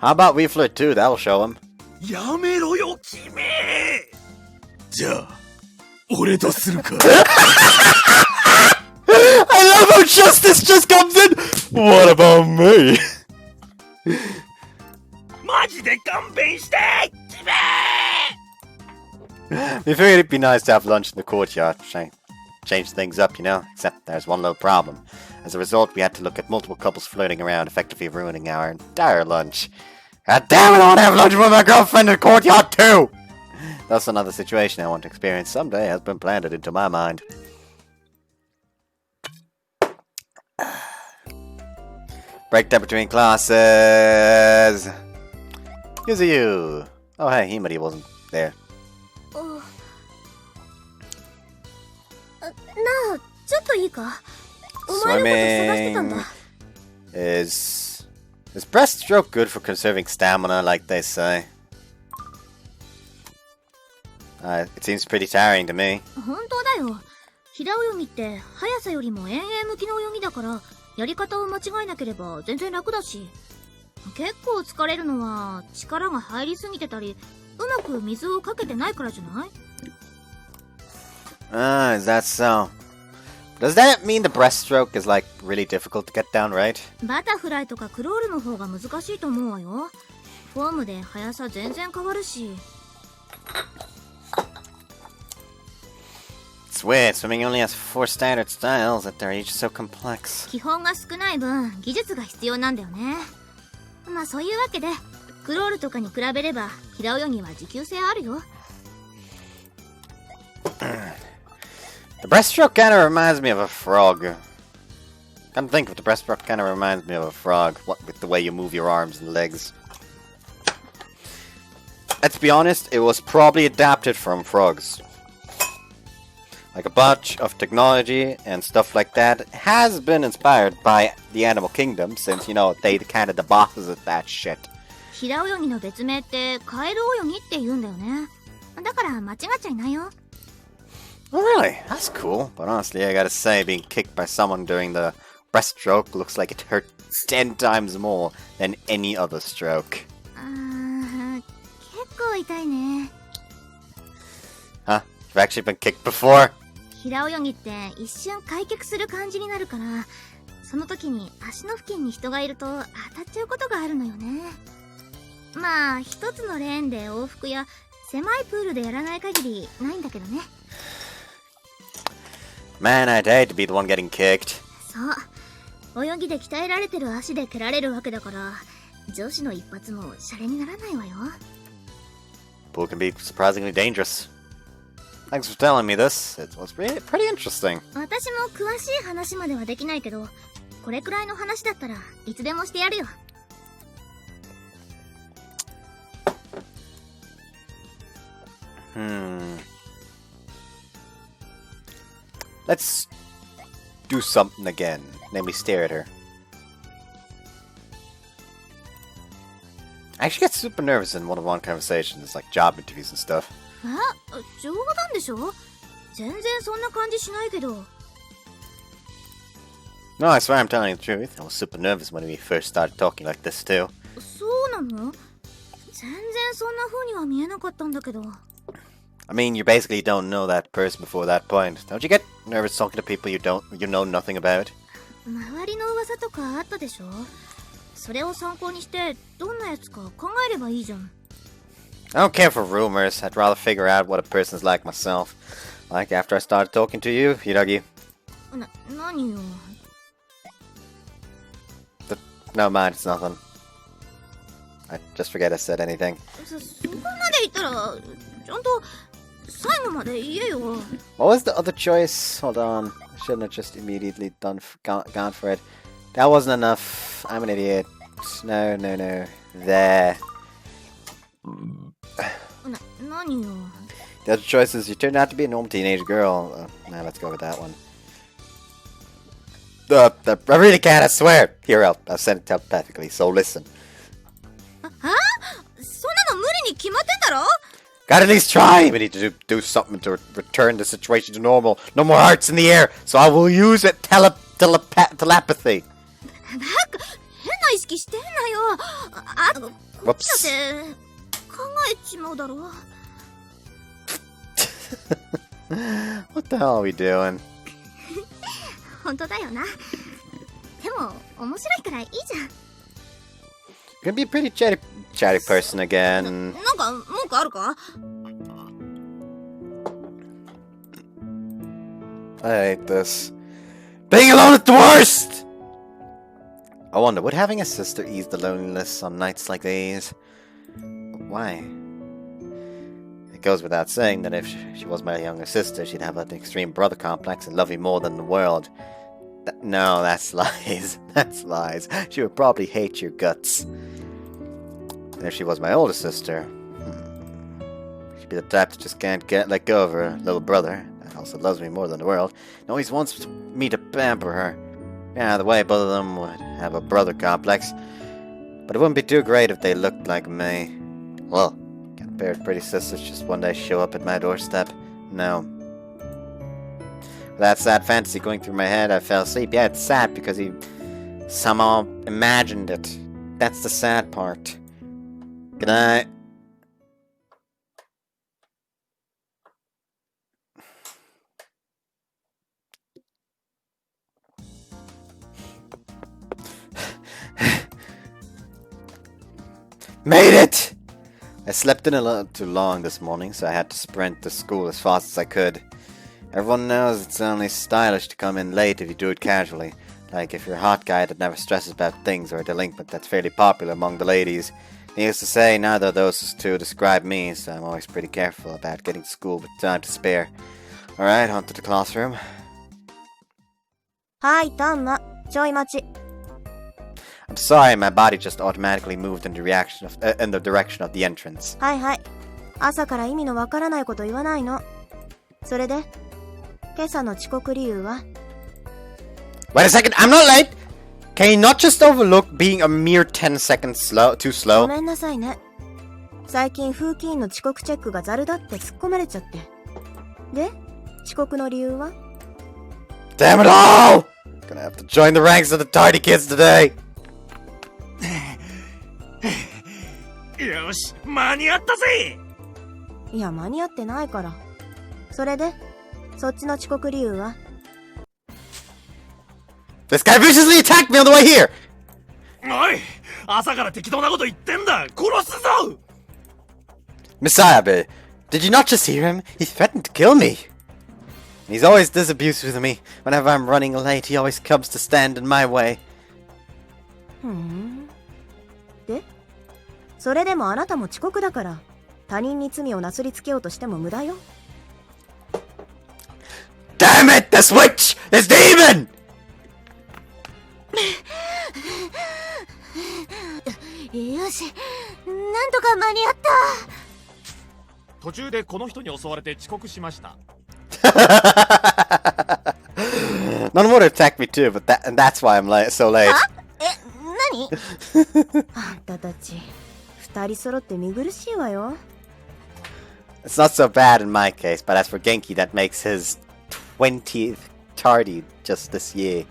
How about we flirt too? That'll show him. やめろよ君。じゃあ俺とするか。I love how justice just comes in! What about me? マジで勘弁して君。 We figured it'd be nice to have lunch in the courtyard. Change things up, you know? Except there's one little problem. As a result, we had to look at multiple couples flirting around, effectively ruining our entire lunch. God damn it, I want to have lunch with my girlfriend in the courtyard too! That's another situation I want to experience someday has been planted into my mind. Break time between classes. Yuzuyu. Oh hey, Himari wasn't there. なあ、ちょっといいか？お前のこと探してたんだ。Is breaststroke good for conserving stamina, like they say? It seems pretty tiring to me. 本当だよ。平泳ぎって速さよりも遠泳向きの泳ぎだから、やり方を間違えなければ全然楽だし。結構疲れるのは力が入りすぎてたり、うまく水をかけてないからじゃない？ Is that so? Does that mean the breaststroke is like really difficult to get down, right? バタフライとかクロールの方が難しいと思うわよ。フォームで速さ全然変わるし。It's weird, swimming only has 4 standard styles that they're each so complex. 基本が少ない分、技術が必要なんだよね。まあそういうわけで、クロールとかに比べれば平泳ぎは持久性あるよ。The breaststroke kind of reminds me of a frog. Come think of it, the breaststroke kind of reminds me of a frog. What with the way you move your arms and legs. Let's be honest, it was probably adapted from frogs. Like a bunch of technology and stuff like that has been inspired by the animal kingdom, since, you know, they kind of the bosses of that shit. 平泳ぎの別名ってカエル泳ぎって言うんだよね。だから間違っちゃいないよ。Oh really? That's cool. But honestly, I gotta say, being kicked by someone during the breaststroke looks like it hurt 10 times more than any other stroke. 結構痛いね。 Huh? You've actually been kicked before? 平泳ぎって一瞬開脚する感じになるから、その時に足の付近に人がいると当たっちゃうことがあるのよね。まあ一つのレーンで往復や狭いプールでやらない限りないんだけどね。Man, I'd hate to be the one getting kicked. そう。泳ぎで鍛えられてる足で蹴られるわけだから、女子の一発もシャレにならないわよ。Pool can be surprisingly dangerous. Thanks for telling me this. It was pretty interesting. 私も詳しい話まではできないけど、これくらいの話だったらいつでもしてやるよ。Let's do something again. Namely, stare at her. I actually get super nervous in one-on-one conversations, like job interviews and stuff. 冗談でしょ？全然そんな感じしないけど。 No, I swear I'm telling you the truth. I was super nervous when we first started talking like this too. そうなの？全然そんな風には見えなかったんだけど。 I mean, you basically don't know that person before that point. Don't you get nervous talking to people you know nothing about? 周りの噂とかあったでしょ？それを参考にしてどんなやつか考えればいいじゃん。 I don't care for rumors. I'd rather figure out what a person's like myself. Like after I started talking to you, Hiragi. 何よ。 No, mind, it's nothing. I just forget I said anything. そこまで言ったらちゃんと最後まで言えよ。 What was the other choice? Hold on. I shouldn't have just immediately gone for it. That wasn't enough. I'm an idiot. No. There. 何よ。 The other choice is you turned out to be a normal teenage girl. Nah, let's go with that one. I really can't, I swear. Here, I'll send it telepathically, so listen. そんなの無理に決まってんだろ？ Gotta at least try! We need to do something to return the situation to normal. No more hearts in the air, so I will use it telepathy. なんか変な意識してんなよ。こっちだって考えちまうだろ。 What the hell are we doing? 本当だよな。でも面白いくらいいいじゃん。 You're gonna be a pretty chatty person again. なんか文句あるか？ I hate this. Being alone is the worst! I wonder, would having a sister ease the loneliness on nights like these? Why? It goes without saying that if she was my younger sister, she'd have an extreme brother complex and love me more than the world. No, that's lies. That's lies. She would probably hate your guts. And if she was my older sister, she'd be the type that just can't let go of her little brother, that also loves me more than the world, and always wants me to pamper her. Yeah, the way both of them would have a brother complex. But it wouldn't be too great if they looked like me. Well, can a pair of pretty sisters just one day show up at my doorstep? No. With that sad fantasy going through my head, I fell asleep. Yeah, it's sad because he somehow imagined it. That's the sad part. Good night. Made it! I slept in a little too long this morning, so I had to sprint to school as fast as I could. Everyone knows it's only stylish to come in late if you do it casually. Like if you're a hot guy that never stresses about things, or a delinquent that's fairly popular among the ladies. Needless to say, neither of those two describe me, so I'm always pretty careful about getting to school with time to spare. Alright, on to the classroom. はい、タンマ、ちょい待ち。 I'm sorry, my body just automatically moved in the direction of the entrance. はいはい。朝から意味のわからないこと言わないの。それで、今朝の遅刻理由は？ Wait a second, I'm not late! Can you not just overlook being a mere 10 seconds too ご slow? めんなさいね。最近風紀委員の遅刻チェックがザルだって突っ込まれちゃって。で、遅刻の理由は？ Damn it all! Gonna have to join the ranks of the tardy kids today. よし、間に合ったぜ。いや、間に合ってないから。それで、そっちの遅刻理由は？ This guy viciously attacked me on the way here! おい、朝から適当なこと言ってんだ。殺すぞ。 Miss Ayabe, did you not just hear him? He threatened to kill me. He's always this abusive with me. Whenever I'm running late, he always comes to stand in my way. ふん。で、それでもあなたも遅刻だから、他人に罪をなすりつけようとしても無駄よ。 Damn it! This witch! This demon! よし、なんとか間に合った。途中でこの人に襲われて遅刻しました。None would attack me too, but that's why I'm so late. 何？あんたたち、二人揃って見苦しいわよ。It's not so bad in my case, but as for Genki, that makes his 20th tardy just this year.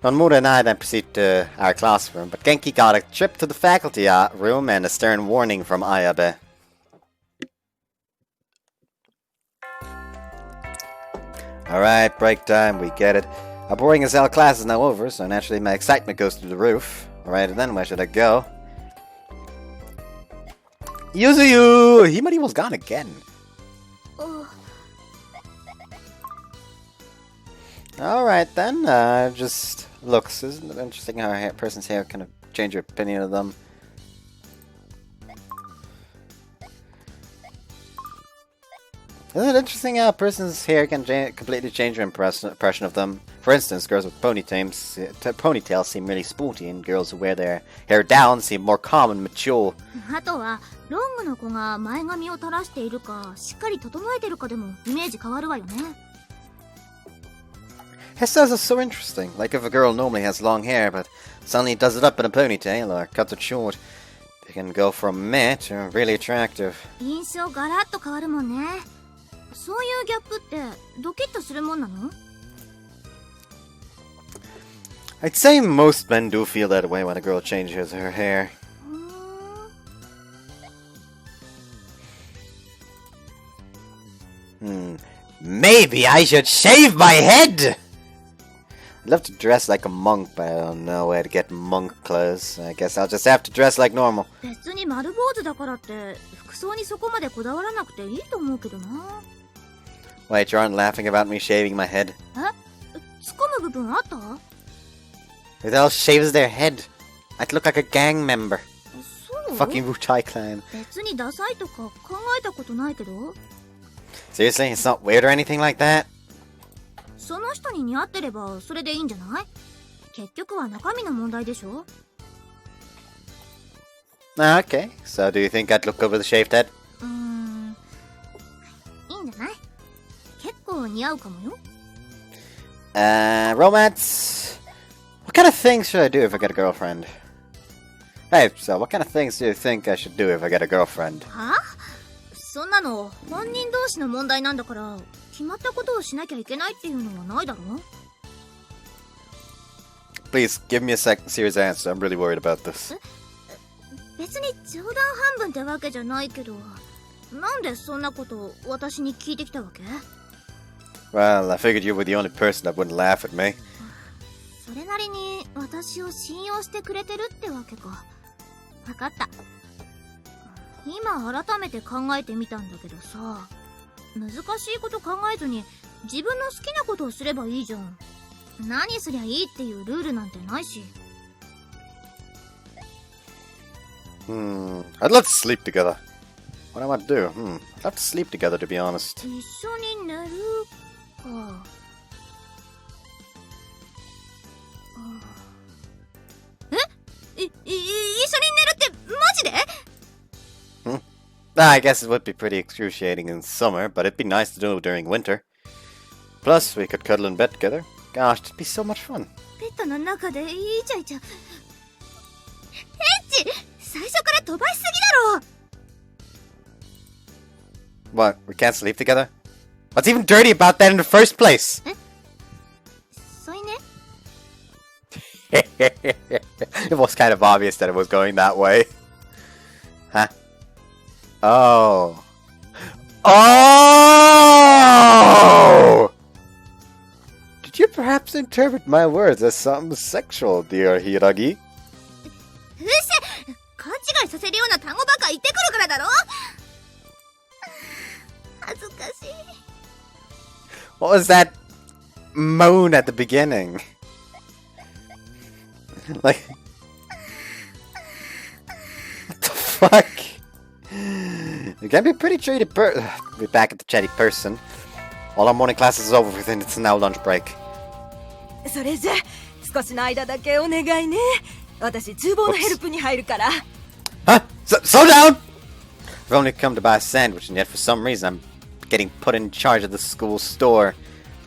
Nomura and I then proceed to our classroom, but Genki got a trip to the faculty room and a stern warning from Ayabe. Alright, break time, we get it. Our boring as hell class is now over, so naturally my excitement goes through the roof. Alright, and then where should I go? Yuzuyu! Himari was gone again. Alright then, just looks. Isn't it interesting how a person's hair kind of change your opinion of them? Isn't it interesting how a person's hair can completely change your impression of them? For instance, girls with ponytails seem really sporty, and girls who wear their hair down seem more calm and mature. あとはロングの子が前髪を垂らしているかしっかり整えてるかでもイメージ変わるわよね。 Hairstyles are so interesting. Like if a girl normally has long hair, but suddenly does it up in a ponytail or cuts it short, they can go from meh to really attractive. 印象ガラッと変わるもんね。そういうギャップってドキッとするもんなの？ I'd say most men do feel that way when a girl changes her hair. Maybe I should shave my head! I'd love to dress like a monk, but I don't know where to get monk clothes. I guess I'll just have to dress like normal. 別に丸坊主だからって服装にそこまでこだわらなくていいと思うけどな。 Wait, you aren't laughing about me shaving my head? え？突っ込む部分あった？ Who the hell shaves their head? I'd look like a gang member. そう？ Fucking Wutai clan. 別にダサいとか考えたことないけど。 Seriously? It's not weird or anything like that? その人に似合ってればそれでいいんじゃない？結局は中身の問題でしょ？ Okay, so do you think I'd look good with a shaved head? いいんじゃない？結構似合うかもよ。 Romance? What kind of things should I do if I get a girlfriend? Hey, so what kind of things do you think I should do if I get a girlfriend? はあ？そんなの本人同士の問題なんだから決まったことをしなきゃいけないっていうのはないだろ？ Please, give me a serious answer. I'm really worried about this. 別に冗談半分ってわけじゃないけど、なんでそんなこと私に聞いてきたわけ？ Well, I figured you were the only person that wouldn't laugh at me. それなりに私を信用してくれてるってわけか。わかった。今改めて考えてみたんだけどさ、難しいこと考えずに自分の好きなことをすればいいじゃん。何すりゃいいっていうルールなんてないし。I'd love to sleep together. What do I want to do? I'd love to sleep together, to be honest. 一緒に寝るか。一緒に寝るってマジでI guess it would be pretty excruciating in summer, but it'd be nice to do during winter. Plus, we could cuddle in bed together. Gosh, it'd be so much fun. ベッドの中でイチャイチャ。エッチ、最初から飛ばしすぎだろ。 What, we can't sleep together? What's even dirty about that in the first place? そういうね。 It was kind of obvious that it was going that way. Huh? Oh. Oh! Did you perhaps interpret my words as something sexual, dear Hiragi? うっせ、勘違いさせるような単語ばっか言ってくるからだろ。恥ずかしい。 What was that moan at the beginning? Like, what the fuck? You can be a pretty treated be back at the chatty person. All our morning classes is over with and it's now lunch break. それじゃ少しの間だけお願いね。私厨房のヘルプに入るから。 Huh? Slow down! I've only come to buy a sandwich and yet for some reason I'm getting put in charge of the school store.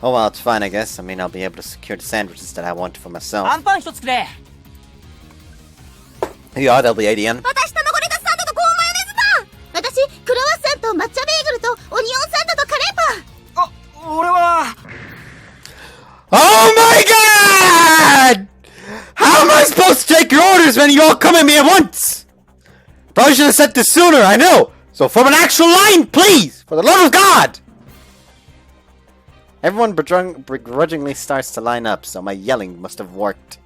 Oh well, it's fine I guess. I mean I'll be able to secure the sandwiches that I want for myself. アンパン一つくれ。 Yeah, that'll be 80 yen. 私卵レタスサンドとコーンマヨネーズパン。私クロワッサンとと抹茶ベーグルとオニオンサンドとカレーパン。あ、俺は Oh my god! How am I supposed to take your orders when you all come at me at once? Probably should have said this sooner, I know. So from an actual line, please! For the love of God! Everyone begrudgingly starts to line up, so my yelling must have worked.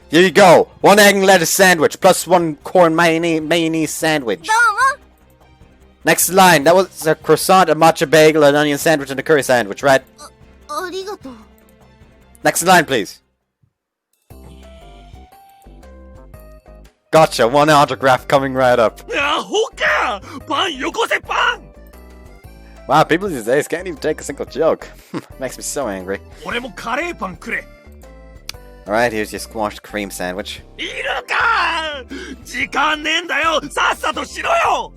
Here you go! 1 egg and lettuce sandwich, plus 1 corn mayonnaise sandwich. どうも。 Next line, that was a croissant, a matcha bagel, an onion sandwich, and a curry sandwich, right? ありがとう。 Next line, please. Gotcha, 1 autograph coming right up. アホかパンよこせパン Wow, people these days can't even take a single joke. Makes me so angry. 俺もカレーパンくれ Alright, here's your squashed cream sandwich. いるか時間ねえんだよさっさとしろよ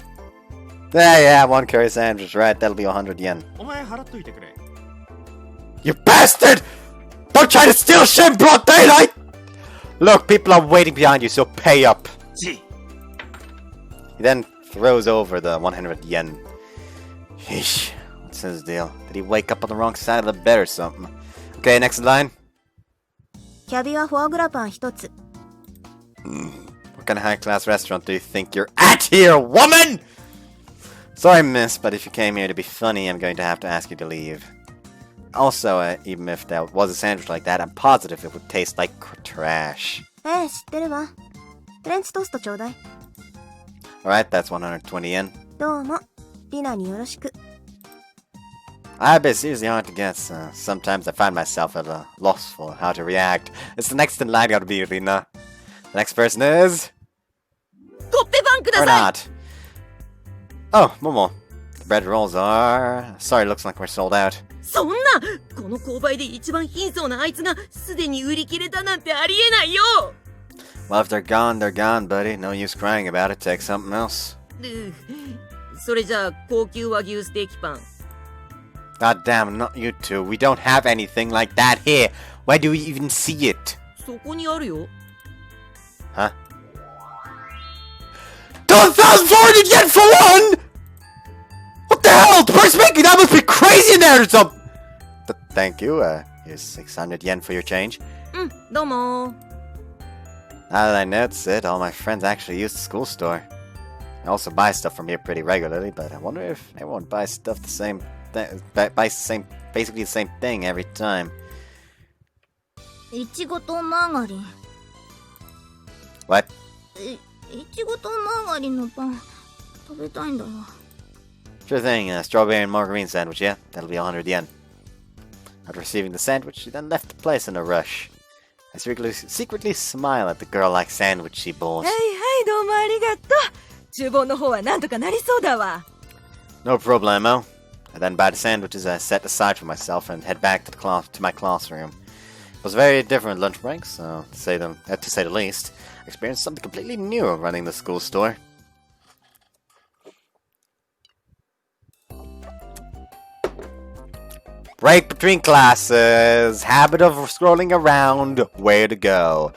Yeah, 1 curry sandwich, right? That'll be 100 yen. お前払っといてくれ You bastard! Don't try to steal shit in broad daylight! Look, people are waiting behind you, so pay up. じ He then throws over the 100 yen. Yeesh, what's his deal? Did he wake up on the wrong side of the bed or something? Okay, next line. キャビアフォアグラパン1つ。 What kind of high-class restaurant do you think you're at here, woman? Sorry, miss, but if you came here to be funny, I'm going to have to ask you to leave. Also, even if that was a sandwich like that, I'm positive it would taste like trash. ええ、知ってるわ。フレンチトーストちょうだい。 Alright, that's 120 yen. どうも。ディナーによろしく。 I bet seriously hard to guess. Sometimes I find myself at a loss for how to react. It's the next in line gotta be Rina. The next person is... コッペパンくだ Or さい not. Oh, Momo. The bread rolls are... Sorry, looks like we're sold out. そんなこの購買で一番貧相なあいつがすでに売り切れたなんてありえないよ Well, if they're gone, buddy. No use crying about it. Take something else. それじゃあ高級和牛ステーキパン God damn, not you two. We don't have anything like that here. Where do we even see it? そこにあるよ Huh? 2,400 yen for one?! What the hell? The person making that must be crazy in there or something! Thank you. Here's 600 yen for your change. うんどうも Now that I notice it, all my friends actually use the school store. I also buy stuff from here pretty regularly, but I wonder if everyone buys stuff the same basically the same thing every time. いちごとマーガリン。 What? いちごとマーガリンのパン食べたいんだよ。 Sure thing, strawberry and margarine sandwich, yeah? That'll be 100 yen. After receiving the sandwich, she then left the place in a rush. I secretly smile at the girl-like sandwich she bought. はいはいどうもありがとう厨房の方はなんとかなりそうだわ No problemo. I then buy the sandwiches I set aside for myself and head back to my classroom. It was a very different lunch break, so to say the least, I experienced something completely new running the school store. Break between classes, habit of scrolling around, where to go.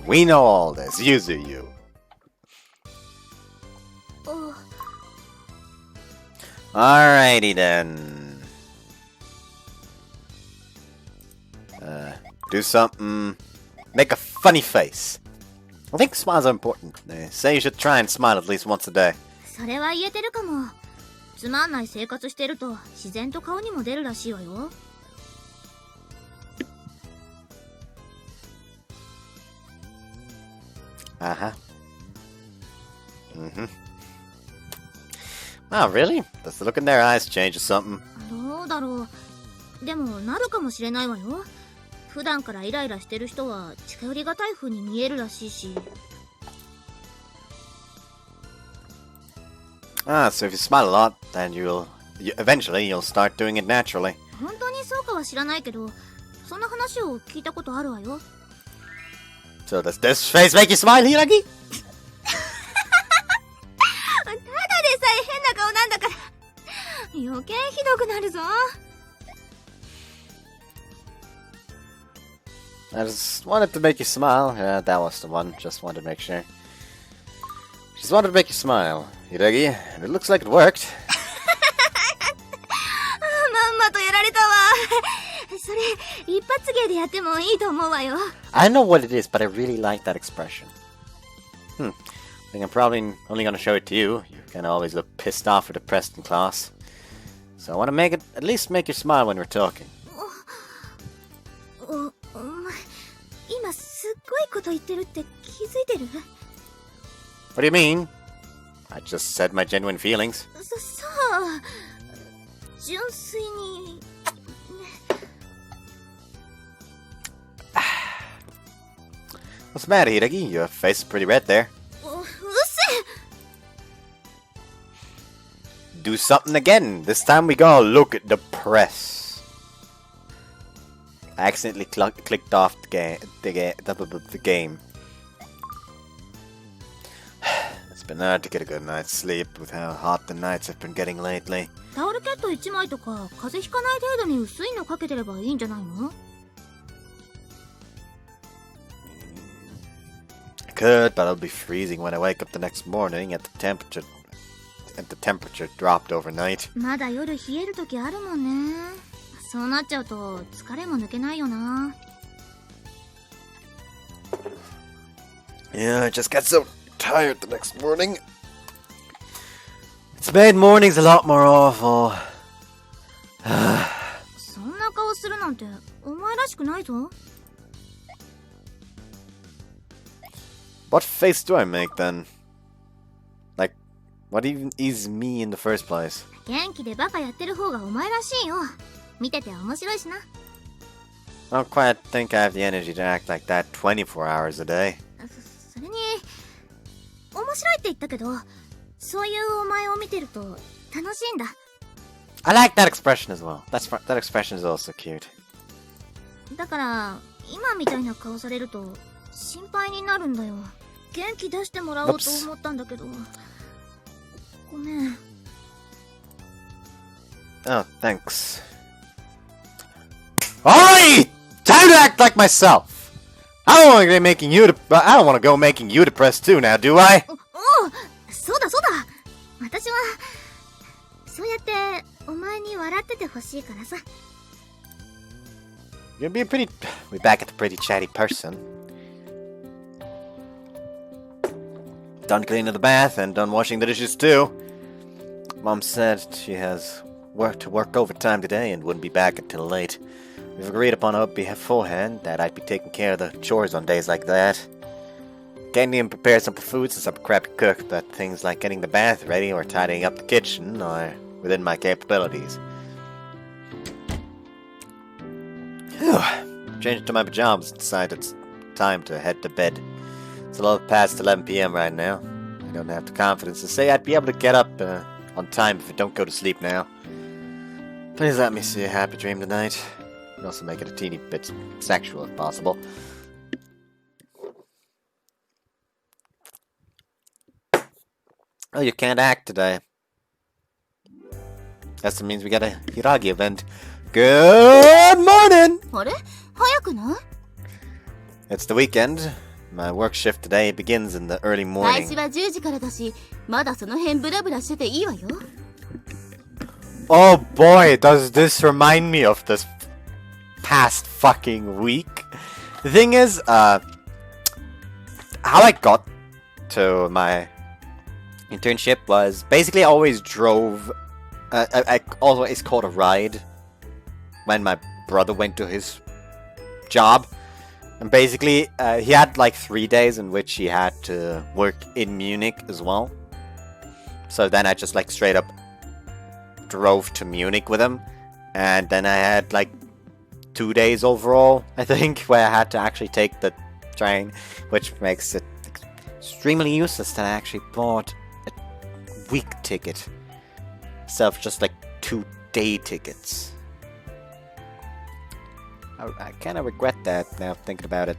We know all this, Yuzuyu. Alrighty then. Do something. Make a funny face. I think smiles are important. They say you should try and smile at least once a day. それは言えてるかも。つまんない生活してると自然と顔にも出るらしいわよ。Uh-huh. Oh, really? Does the look in their eyes change or something? どうだろう。でもなるかもしれないわよ。普段からイライラしてる人は近寄りがたい風に見えるらしいし。Ah, so if you smile a lot, then eventually you'll start doing it naturally. 本当にそうかは知らないけど、そんな話を聞いたことあるわよ。So does this face make you smile, Hiragi? ただでさえ変な顔なんだから余計ひどくなるぞ。 I just wanted to make you smile. Yeah, that was the one. Just wanted to make sure. Just wanted to make you smile, Hiragi, and it looks like it worked. 一発芸でやってもいいと思うわよ。 I don't know what it is, but I really like that expression. I think I'm probably only gonna show it to you. You kinda always look pissed off or depressed in class. So I wanna make it, at least make you smile when we're talking. お前、今すっごいこと言ってるって気づいてる？ What do you mean? I just said my genuine feelings. さあ、純粋に。 What's the matter, Hideki? Your face is pretty red there. うっせ Do something again. This time we gotta look at the press. I accidentally clicked off the game. It's been hard to get a good night's sleep with how hot the nights have been getting lately. タオルケット1枚とか風邪ひかない程度に薄いのかけてればいいんじゃないの？ I could, but I'll be freezing when I wake up the next morning at the temperature dropped overnight. まだ夜冷える時あるもんね。そうなっちゃうと疲れも抜けないよな。 Yeah, I just get so tired the next morning. It's made mornings a lot more awful. そんな顔するなんてお前らしくないぞ。 What face do I make then? Like, what even is me in the first place? 元気でバカやってる方がお前らしいよ。見てて面白いしな。 I don't quite think I have the energy to act like that 24 hours a day. それに面白いって言ったけど、そういうお前を見てると楽しいんだ。 I like that expression as well. That expression is also cute. だから今みたいな顔されると心配になるんだよ。元気出してもらおうと思ったんだけど。ごめん。 Oh, thanks. Oi! Time to act like myself! I don't want to go making you depressed too now, do I? おう、そうだそうだ。私はそうやってお前に笑っててほしいからさ。 We're back at the pretty chatty person. Done cleaning the bath and done washing the dishes too. Mom said she has to work overtime today and wouldn't be back until late. We've agreed upon beforehand that I'd be taking care of the chores on days like that. Getting in prepared some food since I'm a crappy cook, but things like getting the bath ready or tidying up the kitchen are within my capabilities. Changed to my pajamas and decided it's time to head to bed. It's a little past 11 p.m. right now. I don't have the confidence to say I'd be able to get up on time if I don't go to sleep now. Please let me see a happy dream tonight. And also make it a teeny bit sexual if possible. Oh, you can't act today. That means we got a Hiragi event. Good morning! あれ？早くない？ It's the weekend. My work shift today begins in the early 開 morning. 始は10時からだし、まだその辺ブラブラしてていいわよ。 Oh boy, does this remind me of this past fucking week. The thing is, how I got to my internship was basically I always drove, I always caught a ride when my brother went to his job. And basically, he had like 3 days in which he had to work in Munich as well. So then I just like straight up drove to Munich with him. And then I had like 2 days overall, I think, where I had to actually take the train, which makes it extremely useless that I actually bought a week ticket instead of just like 2-day tickets. I kind of regret that now thinking about it.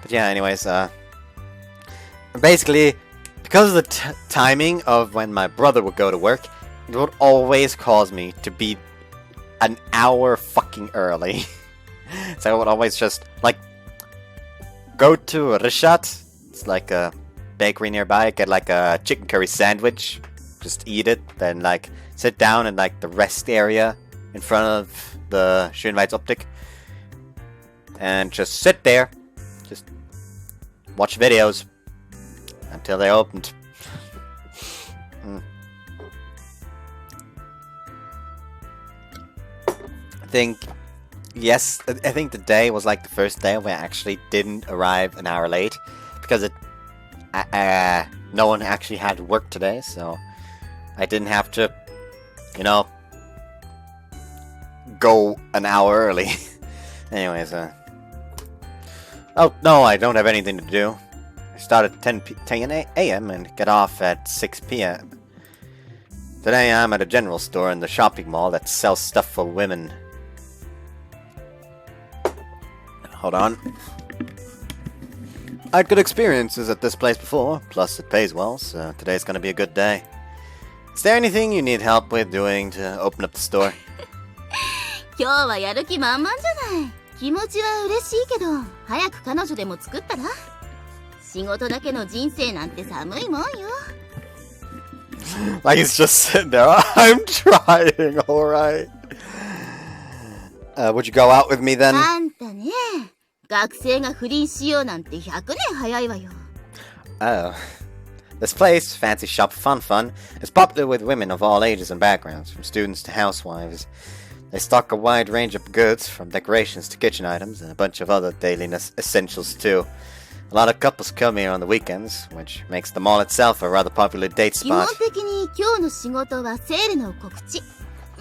But yeah, anyways, basically, because of the timing of when my brother would go to work, it would always cause me to be an hour fucking early. So I would always just, like, go to Rishat, it's like a bakery nearby, get like a chicken curry sandwich, just eat it, then like sit down in like the rest area in front of the Schönweitz Optik, and just sit there, just watch videos until they opened. I think the day was like the first day where I actually didn't arrive an hour late because no one actually had work today, so I didn't have to, go an hour early. Anyways, oh no, I don't have anything to do. I start at 10 a.m. and get off at 6 p.m. Today I'm at a general store in the shopping mall that sells stuff for women. Hold on. I had good experiences at this place before, plus it pays well, so today's gonna be a good day. Is there anything you need help with doing to open up the store? 今日はやる気満々じゃない。気持ちは嬉しいけど、早く彼女でも作ったら？仕事だけの人生なんて寒いもんよ。Like he's just sitting there. I'm trying, alright. Would you go out with me then? あんたね、学生が不倫しようなんて100年早いわよ。Oh. This place, Fancy Shop Fun, is popular with women of all ages and backgrounds, from students to housewives. They stock a wide range of goods, from decorations to kitchen items, and a bunch of other daily essentials too. A lot of couples come here on the weekends, which makes the mall itself a rather popular date 基本 spot. 的に今日の仕事はセールの告知。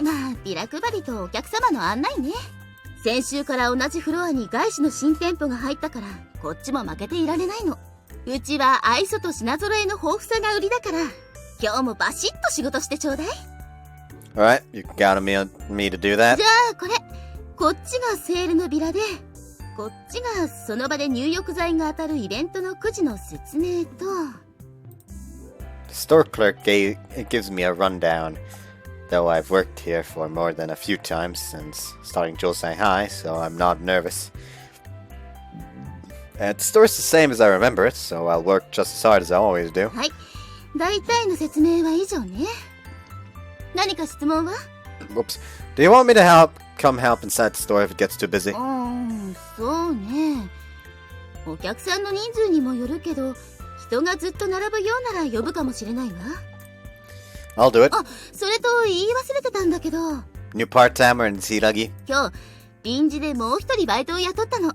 まあ、ビラ配りとお客様の案内ね。先週から同じフロアに外資の新店舗が入ったから、こっちも負けていられないの。うちは愛想と品揃えの豊富さが売りだから、今日もバシッと仕事してちょうだい。Alright, you got me to do that? じゃあこれ、こっちがセールのビラで、こっちがその場で入浴剤が当たるイベントのくじの説明と。The store clerk gives me a rundown, though I've worked here for more than a few times since starting Josei High, so I'm not nervous. The store's the same as I remember it, so I'll work just as hard as I always do. はい、大体の説明は以上ね。何か質問は？ Whoops. Do you want me to come help inside the store if it gets too busy? そうね。お客さんの人数にもよるけど、人がずっと並ぶようなら呼ぶかもしれないわ。I'll do it. あ、それと言い忘れてたんだけど。New part-timer in Hiragi. 今日、臨時でもう一人バイトを雇ったの。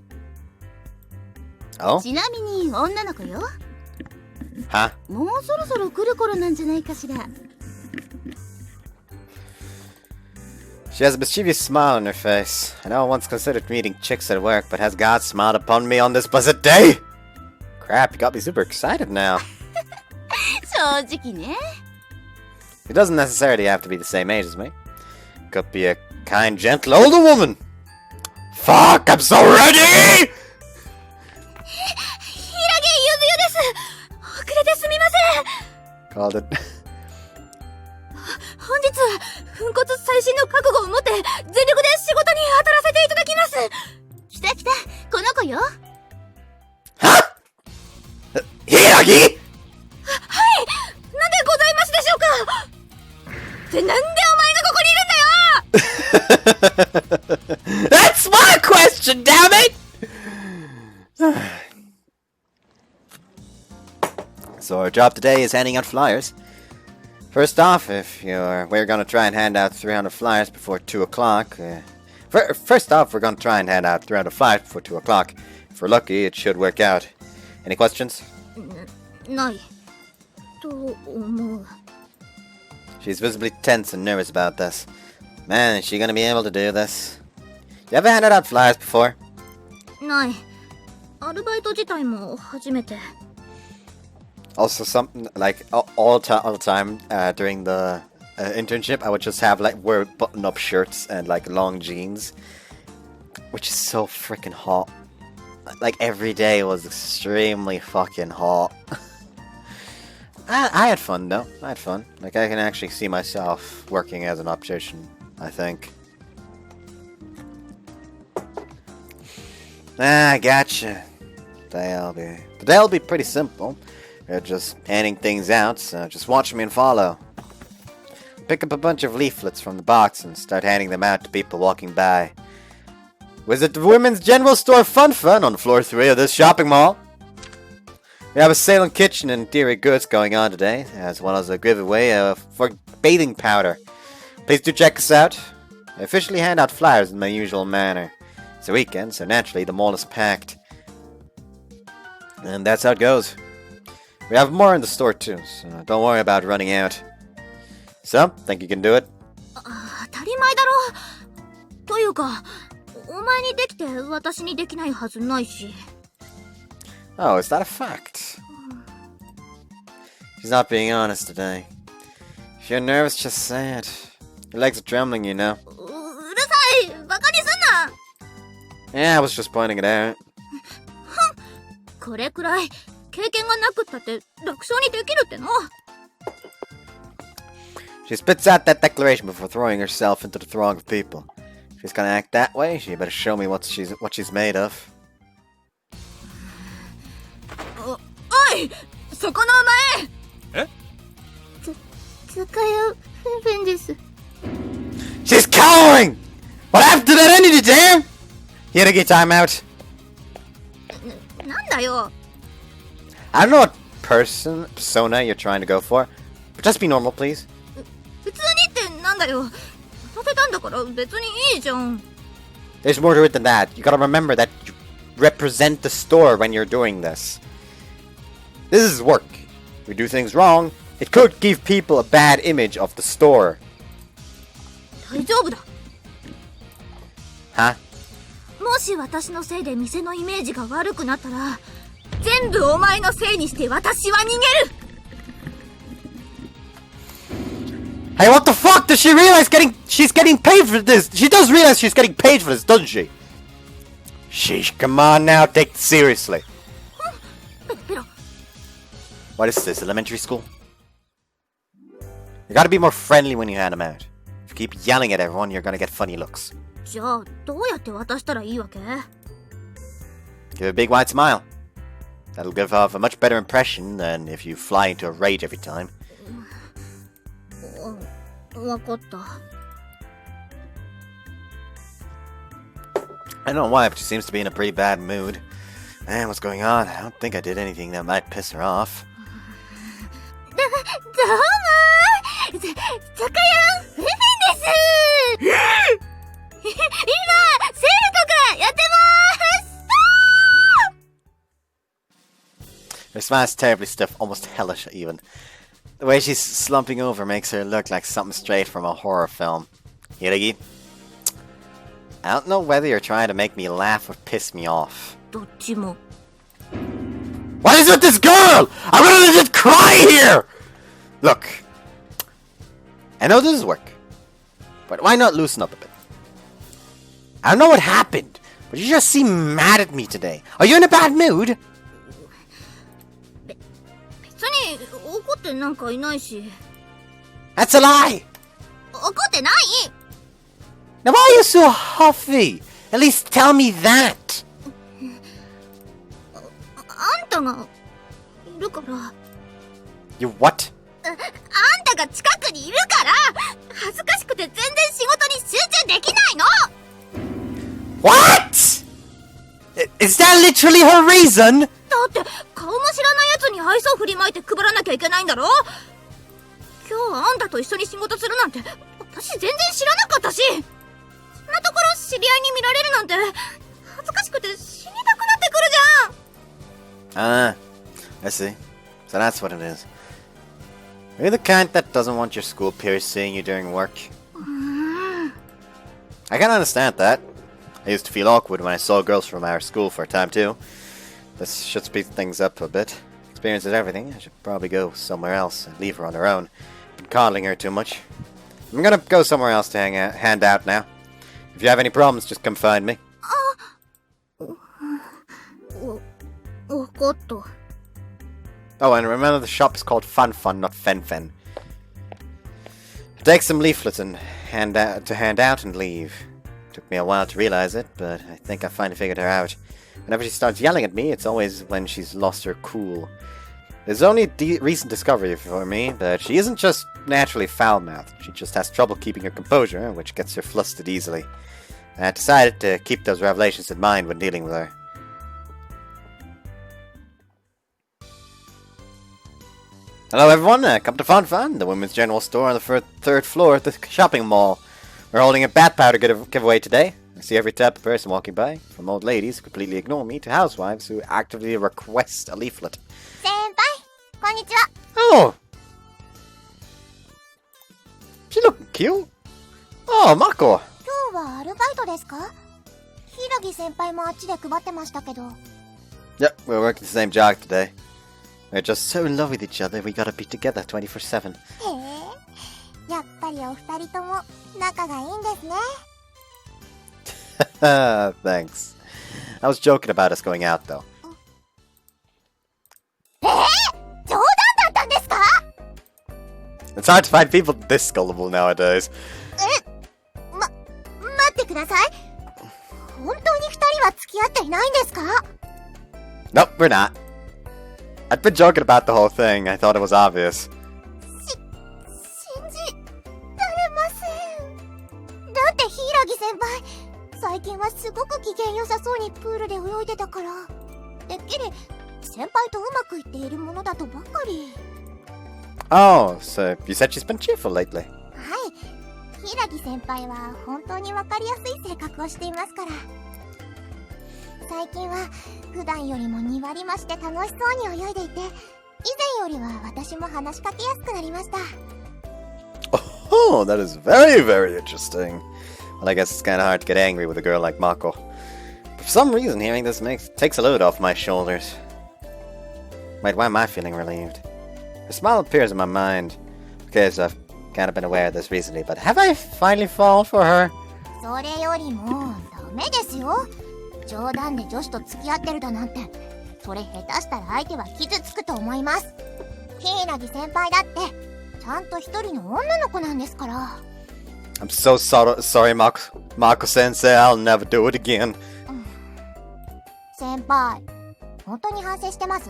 Oh? ちなみに女の子よ。Huh? もうそろそろ来る頃なんじゃないかしら。She has a mischievous smile on her face. I know I once considered meeting chicks at work, but has God smiled upon me on this blessed day? Crap, you got me super excited now. 正直ね。She doesn't necessarily have to be the same age as me. Could be a kind, gentle older woman. Fuck, I'm so ready! 平木ゆずゆです。遅れてすみません。 Called it. 本日は粉骨最新の覚悟を持って全力で仕事に当たらせていただきます。来た来た、この子よ。Huh? Hiragi? はい、なんでございますでしょうか。ってなんでお前がここにいるんだよ。 That's my question, damn it! So our job today is handing out flyers. First off, we're gonna try and hand out 300 flyers before 2 o'clock. First off, we're gonna try and hand out 300 flyers before 2 o'clock. If we're lucky, it should work out. Any questions? ないと思う。 She's visibly tense and nervous about this. Man, is she gonna be able to do this? You ever handed out flyers before? ない。アルバイト自体も初めて。 Also, something like all the time during the internship, I would just have wear button-up shirts and long jeans, which is so freaking hot. Like every day was extremely fucking hot. I had fun though. I had fun. Like I can actually see myself working as an optician, I think. I gotcha. Today'll be pretty simple. We're just handing things out, so just watch me and follow. Pick up a bunch of leaflets from the box and start handing them out to people walking by. Visit the Women's General Store Fun on floor 3 of this shopping mall. We have a sale on kitchen and dairy goods going on today, as well as a giveaway for bathing powder. Please do check us out. I officially hand out flyers in my usual manner. It's a weekend, so naturally the mall is packed. And that's how it goes. We have more in the store too, so don't worry about running out. So, think you can do it? 当たり前だろ。というか、お前にできて私にできないはずないし。Oh, is that a fact? She's not being honest today. If you're nervous, just say it. Your legs are trembling, you know. うるさい、バカにすんな。 Yeah, I was just pointing it out. これくらい経験がなくったって楽勝にできるっての。 She spits out that declaration before throwing herself into the throng of people. If she's gonna act that way, she better show me what she's made of. おい、そこのお前。え？つかやフェンです。 She's cowering! What happened to that entity, damn? Hiragi, time out. なんだよ。 I don't know what persona you're trying to go for, but just be normal, please. 普通にってなんだよ。させたんだから別にいいじゃん。 There's more to it than that. You gotta remember that you represent the store when you're doing this. This is work. If we do things wrong, it could give people a bad image of the store. 大丈夫だ。 Huh? もし私のせいで店のイメージが悪くなったら、全部お前のせいにして私は逃げる。 Hey, what the fuck? Does she realize she's getting paid for this? She does realize she's getting paid for this, doesn't she? Sheesh, come on now, take it seriously. What is this, elementary school? You gotta be more friendly when you hand them out. If you keep yelling at everyone, you're gonna get funny looks. じゃあどうやって渡したらいいわけ？ Give a big wide smile. That'll give off a much better impression than if you fly into a rage every time. わかった。 I don't know why, but she seems to be in a pretty bad mood. Man, what's going on? I don't think I did anything that might piss her off. どうもー。酒屋フェフェンです。今セールとかやってまーす。 Her smile is terribly stiff, almost hellish even. The way she's slumping over makes her look like something straight from a horror film. Hiragi, I don't know whether you're trying to make me laugh or piss me off. どっちも。 What is with this girl? I'm gonna just cry here! Look, I know this is work, but why not loosen up a bit? I don't know what happened, but you just seem mad at me today. Are you in a bad mood? 別に怒ってなんかいないし。 That's a lie! 怒ってない。 Now why are you so huffy? At least tell me that! あんたがいるから。 You what? あんたが近くにいるから恥ずかしくて全然仕事に集中できないの。 What? Is that literally her reason? だって顔も知らないやつに愛想振りまいて配らなきゃいけないんだろ。今日あんたと一緒に仕事するなんて私全然知らなかったし、こんなところ知り合いに見られるなんて恥ずかしくて死にたくなってくるじゃん。 Ah, I see. So that's what it is. Are you the kind that doesn't want your school peers seeing you during work? I can understand that. I used to feel awkward when I saw girls from our school for a time too. This should speed things up a bit. Experience is everything. I should probably go somewhere else and leave her on her own. Been coddling her too much. I'm gonna go somewhere else to hand out now. If you have any problems, just come find me. わかった。 Oh, and remember the shop is called Fun Fun, not Fen Fen. Take some leaflets and hand out and leave. Took me a while to realize it, but I think I finally figured her out. Whenever she starts yelling at me, it's always when she's lost her cool. There's only a recent discovery for me, but she isn't just naturally foul-mouthed. She just has trouble keeping her composure, which gets her flustered easily. I decided to keep those revelations in mind when dealing with her. Hello everyone, come to Fun, the women's general store on the third floor at the shopping mall. We're holding a bat powder giveaway today. I see every type of person walking by, from old ladies who completely ignore me to housewives who actively request a leaflet. 先輩こんにちは Oh! She looking cute. Oh, Mako! 今日はアルバイトですか柊先輩もあっちで配ってましたけど Yep, we're working the same job today. We're just so in love with each other, we gotta be together 24/7. へえやっぱりお二人とも仲がいいんですね Thanks. I was joking about us going out though. 冗談だったんですか It's hard to find people this gullible nowadays. 待ってください本当に二人は付き合っていないんですか Nope, we're not. I'd been joking about the whole thing, I thought it was obvious. 信じられませんだって柊先輩最近はすごく機嫌良さそうにプールで泳いでたからてっきり先輩とうまくいっているものだとばかり Oh, so you said she's been cheerful lately. はい柊先輩は本当にわかりやすい性格をしていますから最近は普段よりも2割増して楽しそうに泳いでいて以前よりは私も話しかけやすくなりました Oh, that is very, very interesting. Well, I guess it's kind of hard to get angry with a girl like Mako. But for some reason, hearing this takes a load off my shoulders. Wait, why am I feeling relieved? A smile appears in my mind, because I've kind of been aware of this recently, but have I finally fallen for her? それよりもダメですよ冗談で女子と付き合ってるだなんてそれ下手したら相手は傷つくと思います柊先輩だってちゃんと一人の女の子なんですから I'm so sorry, Mako Sensei. I'll never do it again. 先輩本当に反省してます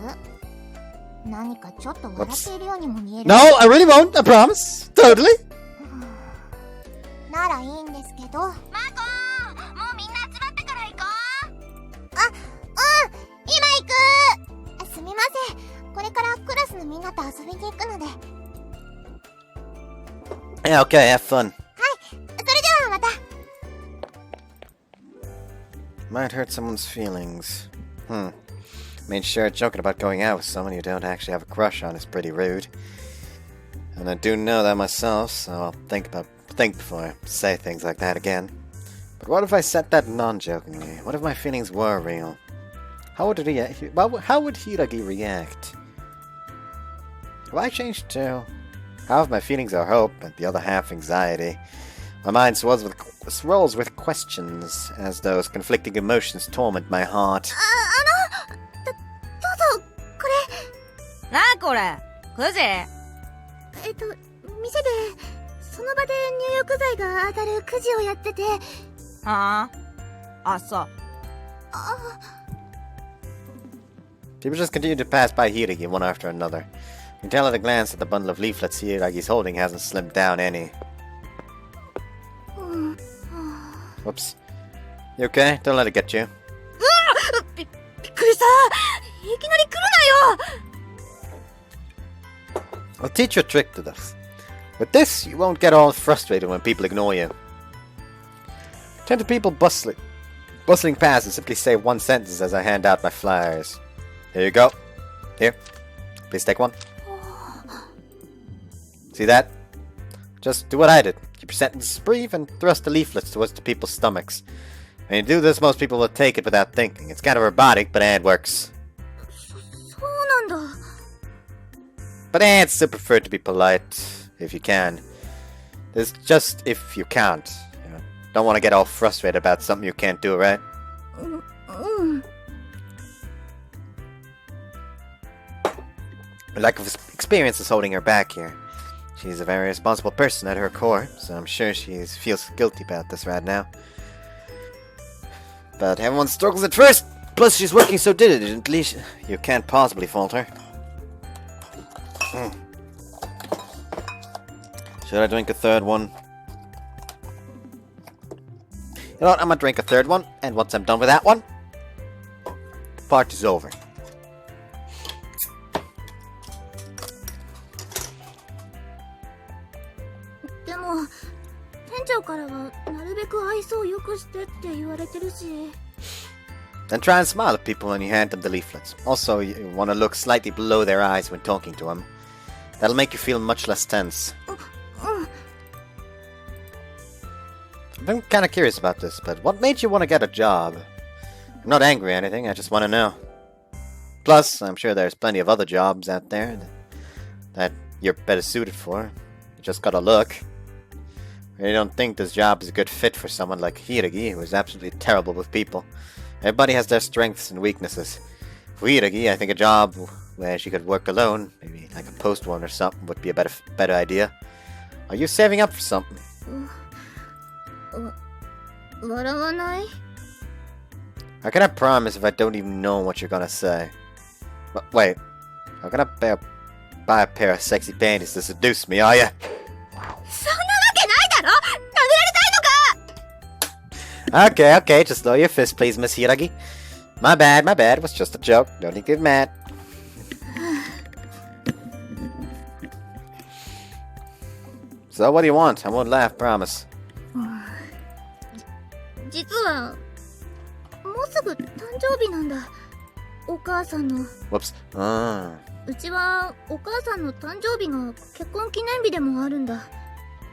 何かちょっと笑っているようにも見える No, I really won't. I promise. Totally. ならいいんですけどマコもうみんな集まってから行こう今行くすみませんこれからクラスのみんなと遊びに行くので Yeah, okay, have fun. それではまた Might hurt someone's feelings. I mean, sure, joking about going out with someone you don't actually have a crush on is pretty rude. And I do know that myself, so I'll think before I say things like that again. But what if I said that non-jokingly? What if my feelings were real? How would Hiragi react? Have I changed too? Half of my feelings are hope, and the other half anxiety. My mind swirls with questions, as those conflicting emotions torment my heart. どうぞこれなあこれ9時店でその場で入浴剤が当たるくじをやっててはあそう People just continue to pass by Hiragi one after another. You can tell at a glance that the bundle of leaflets Hiragi's holding hasn't slimmed down any. Whoops. You okay? Don't let it get you. びっくりしたいきなり来るなよ I'll teach you a trick to this. With this, you won't get all frustrated when people ignore you. Turn to people bustling past and simply say one sentence as I hand out my flyers. Here you go. Here. Please take one. See that? Just do what I did. Keep your sentences brief and thrust the leaflets towards the people's stomachs. When you do this, most people will take it without thinking. It's kind of robotic, but it works. そうなんだ But I'd still prefer to be polite, if you can. There's just if you can't. You know, don't want to get all frustrated about something you can't do, right? Lack of experience is holding her back here. She's a very responsible person at her core, so I'm sure she feels guilty about this right now. But everyone struggles at first! Plus she's working so diligently, you can't possibly fault her. Should I drink a third one? You know what, I'm gonna drink a third one, and once I'm done with that one, party's over. でも店長からはなるべく愛想を良くしてって言われてるし。 Then try and smile at people when you hand them the leaflets. Also, you want to look slightly below their eyes when talking to them. That'll make you feel much less tense. I'm kind of curious about this, but what made you want to get a job? I'm not angry or anything, I just want to know. Plus, I'm sure there's plenty of other jobs out there that you're better suited for. You just gotta look. I really don't think this job is a good fit for someone like Hiragi, who is absolutely terrible with people. Everybody has their strengths and weaknesses. For Hiragi, I think a job where she could work alone, maybe like a post one or something, would be a better idea. Are you saving up for something? 笑わない？ How can I promise if I don't even know what you're gonna say? Wait, how can I buy a pair of sexy panties to seduce me, are ya? そんなわけないだろ！殴られたいのか！ Okay, just lower your fist please, Miss Hiragi. My bad, it was just a joke, don't need to get mad. So what do you want? I won't laugh, promise. 実はもうすぐ誕生日なんだ。お母さんの。 Whoops. うちはお母さんの誕生日が結婚記念日でもあるんだ。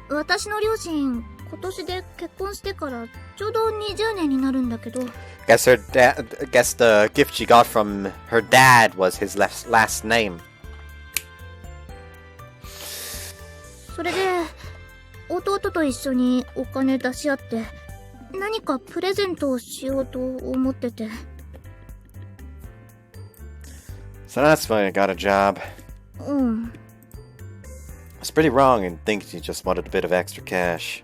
私の両親今年で結婚してからちょうど20年になるんだけど。Guess the gift she got from her dad was his last name. それで弟と一緒にお金出し合って何かプレゼントをしようと思ってて。 So that's why I got a job. うん。 I was pretty wrong in thinking you just wanted a bit of extra cash.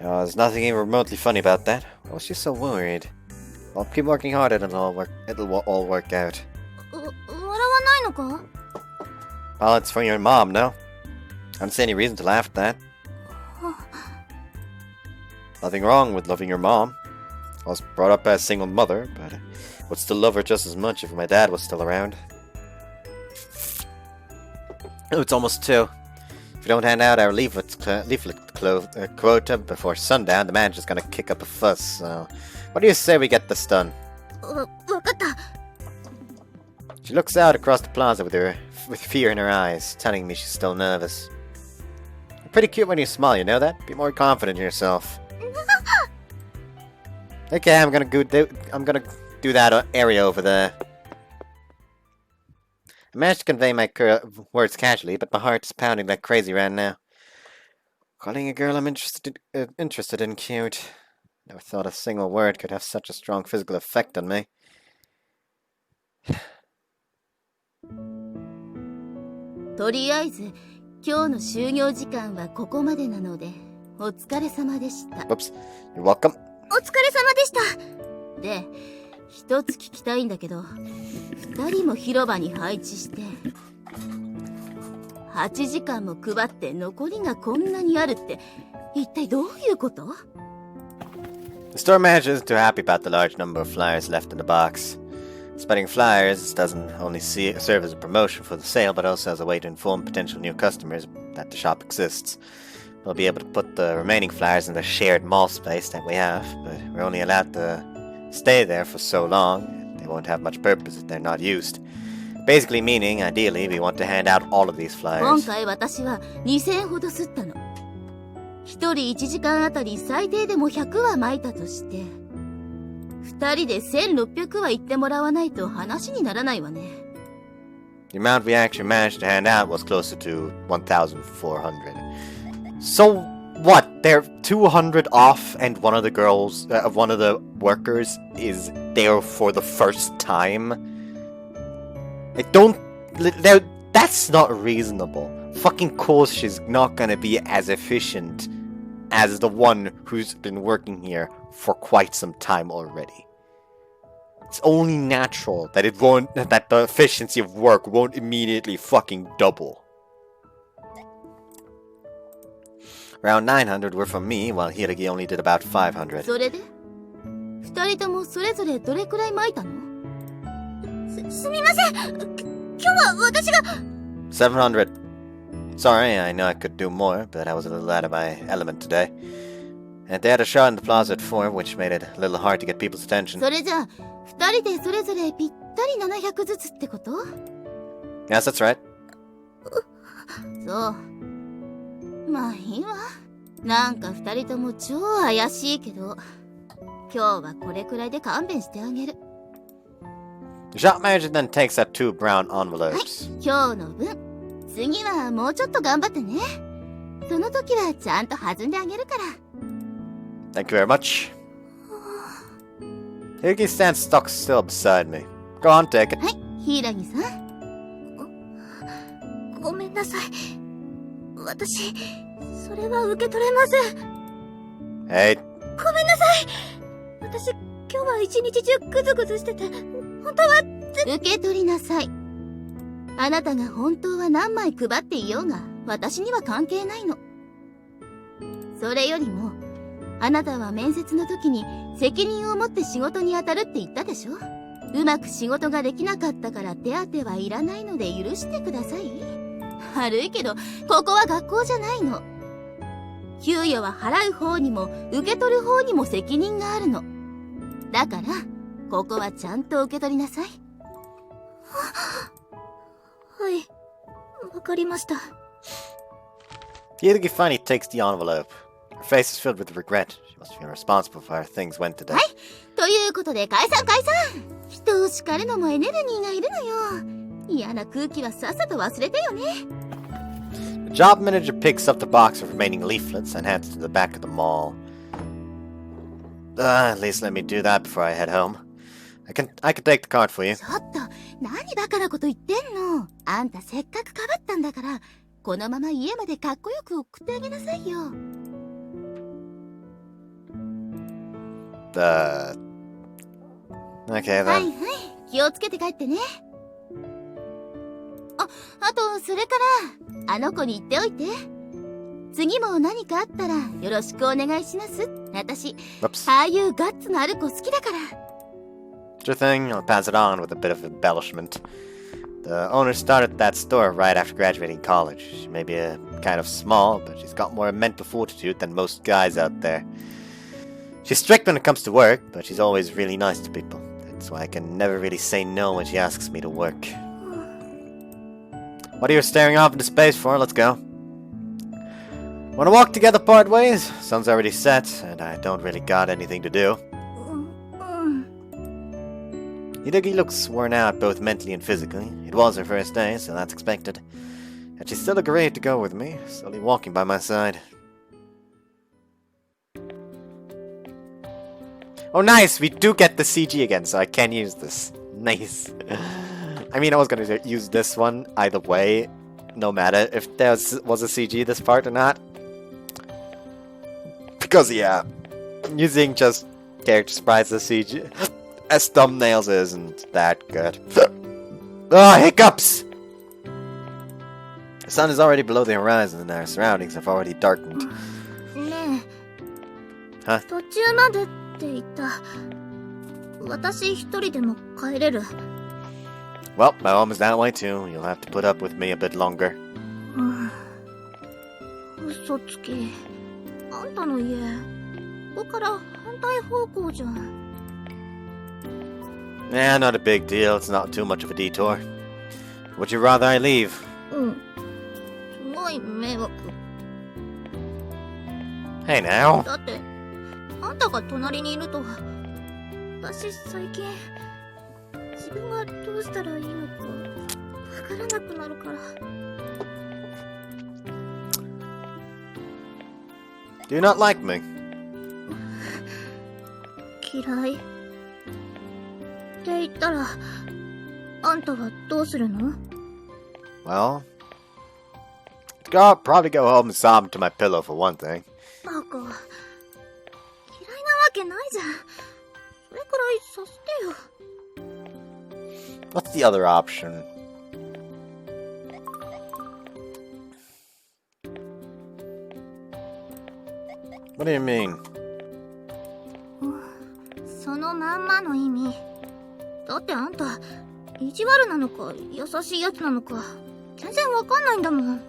There's nothing even remotely funny about that. Why was she so worried? Well, keep working hard and it'll all work out. 笑わないのか？ Well, it's for your mom, no? I don't see any reason to laugh at that. Nothing wrong with loving your mom. I was brought up by a single mother, but I would still love her just as much if my dad was still around. Oh, it's almost 2. If we don't hand out our leaflet quota before sundown, the manager's gonna kick up a fuss, so... What do you say we get this done? わかった。 She looks out across the plaza with fear in her eyes, telling me she's still nervous. You're pretty cute when you smile, you know that? Be more confident in yourself. Okay, I'm gonna do that area over there. I managed to convey my words casually, but my heart is pounding like crazy right now. Calling a girl I'm interested in cute. Never thought a single word could have such a strong physical effect on me. とりあえず今日の就業時間はここまでなのでお疲れ様でした。 Whoops. You're welcome. お疲れ様でした。で、一つ聞きたいんだけど、2人も広場に配置して8時間も配って残りがこんなにあるって一体どういうこと？ The store manager isn't too happy about the large number of flyers left in the box. Spreading flyers doesn't only serve as a promotion for the sale, but also as a way to inform potential new customers that the shop exists. We'll be able to put the remaining flyers in the shared mall space that we have, but we're only allowed to stay there for so long. They won't have much purpose if they're not used. Basically meaning, ideally, we want to hand out all of these 今 flyers. 回私は2000円ほど吸ったの。1人1時間あたり最低でも100は撒いたとして2人で1600は言ってもらわないと話にならないわね。 The amount we actually managed to hand out was closer to 1,400. So what? They're 200 off, and one of the workers is there for the first time. That's not reasonable. Fucking course, she's not gonna be as efficient as the one who's been working here for quite some time already. It's only natural that that the efficiency of work won't immediately fucking double. Around 900 were from me, while Hiragi only did about 500. それで二人ともそれぞれどれくらい撒いたの？すみません。今日は私が。700. Sorry, I know I could do more, but I was a little out of my element today. And they had a show in the plaza at 4, which made it a little hard to get people's attention. それじゃあ二人でそれぞれぴったり700ずつってこと？ Yes, that's right. そう。まあいいわ。なんか二人とも超怪しいけど、今日はこれくらいで勘弁してあげる。The shop manager then takes out 2 brown はい、 envelopes. 今日の分。次はもうちょっと頑張ってね。その時はちゃんと弾んであげるから。Thank you very much. Hiragi stands stock still beside me. Go on, take it. はい、柊さん。ごめんなさい。私、それは受け取れません。Hey, ごめんなさい。私、今日は一日中グズグズしてて、本当は。受け取りなさい。あなたが本当は何枚配っていようが、私には関係ないの。それよりも、あなたは面接の時に責任を持って仕事に当たるって言ったでしょ？うまく仕事ができなかったから手当はいらないので許してください。悪いけど、ここは学校じゃないの。給与は払う方にも受け取る方にも責任があるの。だから、ここはちゃんと受け取りなさい。はい、わかりました。Hiragi finally takes the envelope. Her face is filled with regret. She must feel responsible for how things went today. ということで解散。人を叱るのもエネルギーがいるのよ。嫌な空気はさっさと忘れてよね。The job manager picks up the box of remaining leaflets and heads to the back of the mall. At least let me do that before I head home. I can take the card for you. ちょっと、何バカなこと言ってんの？あんたせっかくかばったんだから、このまま家までかっこよく送ってあげなさいよ。Okay はい then. 気をつけて帰ってね。あと、それから、あの子に言っておいて。次も何かあったらよろしくお願いします。私、 Whoops. ああいうガッツのある子好きだから。Sure thing, I'll pass it on with a bit of embellishment. The owner started that store right after graduating college. She may be kind of small, but she's got more mental fortitude than most guys out there. She's strict when it comes to work, but she's always really nice to people. That's why I can never really say no when she asks me to work. What are you staring off into space for? Let's go. Wanna walk together part ways? Sun's already set, and I don't really got anything to do. Hiragi looks worn out both mentally and physically. It was her first day, so that's expected. And she still agreed to go with me, slowly walking by my side. Oh nice! We do get the CG again, so I can use this. Nice. I mean, I was gonna use this one either way, no matter if there was a CG this part or not. Because yeah, using just character sprites as CG as thumbnails isn't that good. Oh, hiccups! The sun is already below the horizon and our surroundings have already darkened. ねえ、は？途中までって言った。私一人でも帰れる。Well, my home is that way too. You'll have to put up with me a bit longer. 嘘つき。あんたの家、ここから反対方向じゃん。Yeah, not a big deal. It's not too much of a detour. Would you rather I leave? うん。すごい迷惑。Hey now. だって、あんたが隣にいると、私最近、自分がどうしたらいいのか、わからなくなるから。Do you not like me? 嫌い。って言ったら、あんたはどうするの？ Well, I'll probably go home and sob into my pillow for one thing. バカ。嫌いなわけないじゃん。それくらいさせてよ。What's the other option? What do you mean? そのまんまの意味。だってあんた、意地悪なのか、優しいやつなのか、全然わかんないんだもん。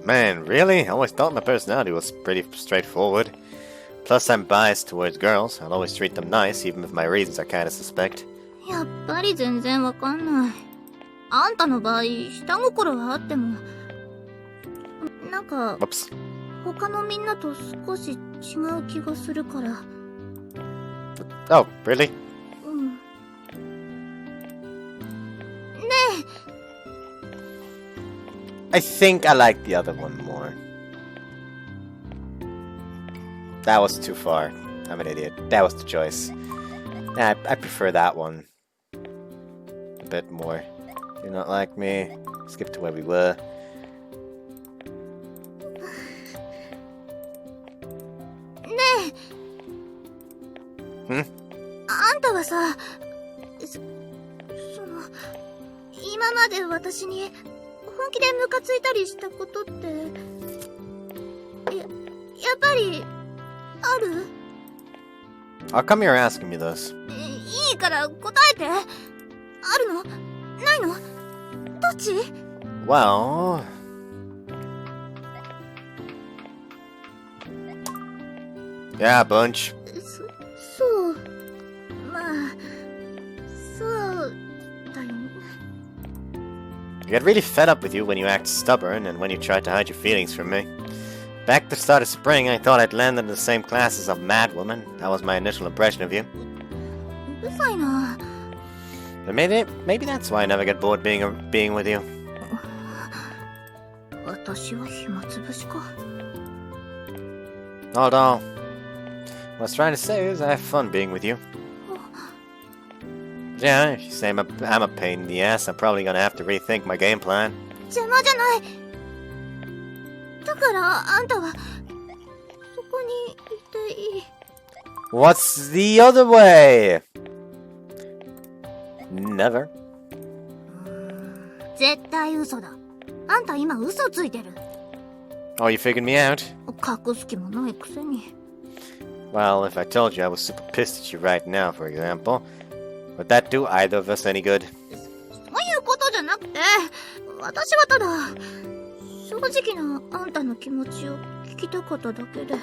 Man, really? I always thought my personality was pretty straightforward. Plus, I'm biased towards girls. I'll always treat them nice, even if my reasons are kinda suspect. やっぱり全然わかんない。あんたの場合、下心はあっても、なんか、 Whoops. 他のみんなと少し違う気がするから。 Oh, really? うん。ね I think I like the other one more. That was too far. I'm an idiot. That was the choice. Nah, I prefer that one a bit more. You're not like me. Skip to where we were. え、ねえ。あんたはさ、今まで私に本気でムカついたりしたことって、やっぱり、ある？ How come you're asking me this? いいから答えて。あるの？ないの？どっち？ Well... Yeah, a bunch. そう。まあ、そうだよね。 I get really fed up with you when you act stubborn and when you try to hide your feelings from me. Back at the start of spring, I thought I'd land in the same class as a mad woman. That was my initial impression of you. うるさいな。 But maybe that's why I never get bored being with you. 私は暇つぶしか。 Hold on. What I was trying to say is I have fun being with you. Yeah, if you say I'm a pain in the ass, I'm probably gonna have to rethink my game plan. 邪魔じゃない。だからあんたはそこにいていい。 What's the other way? Never. 絶対嘘だ。あんた今嘘ついてる。 Oh, you figured me out? 隠す気もないくせに。 Well, if I told you I was super pissed at you right now, for example, would that do either of us any good? そういうことじゃなくて、私はただ正直なあんたの気持ちを聞きたかっただけで。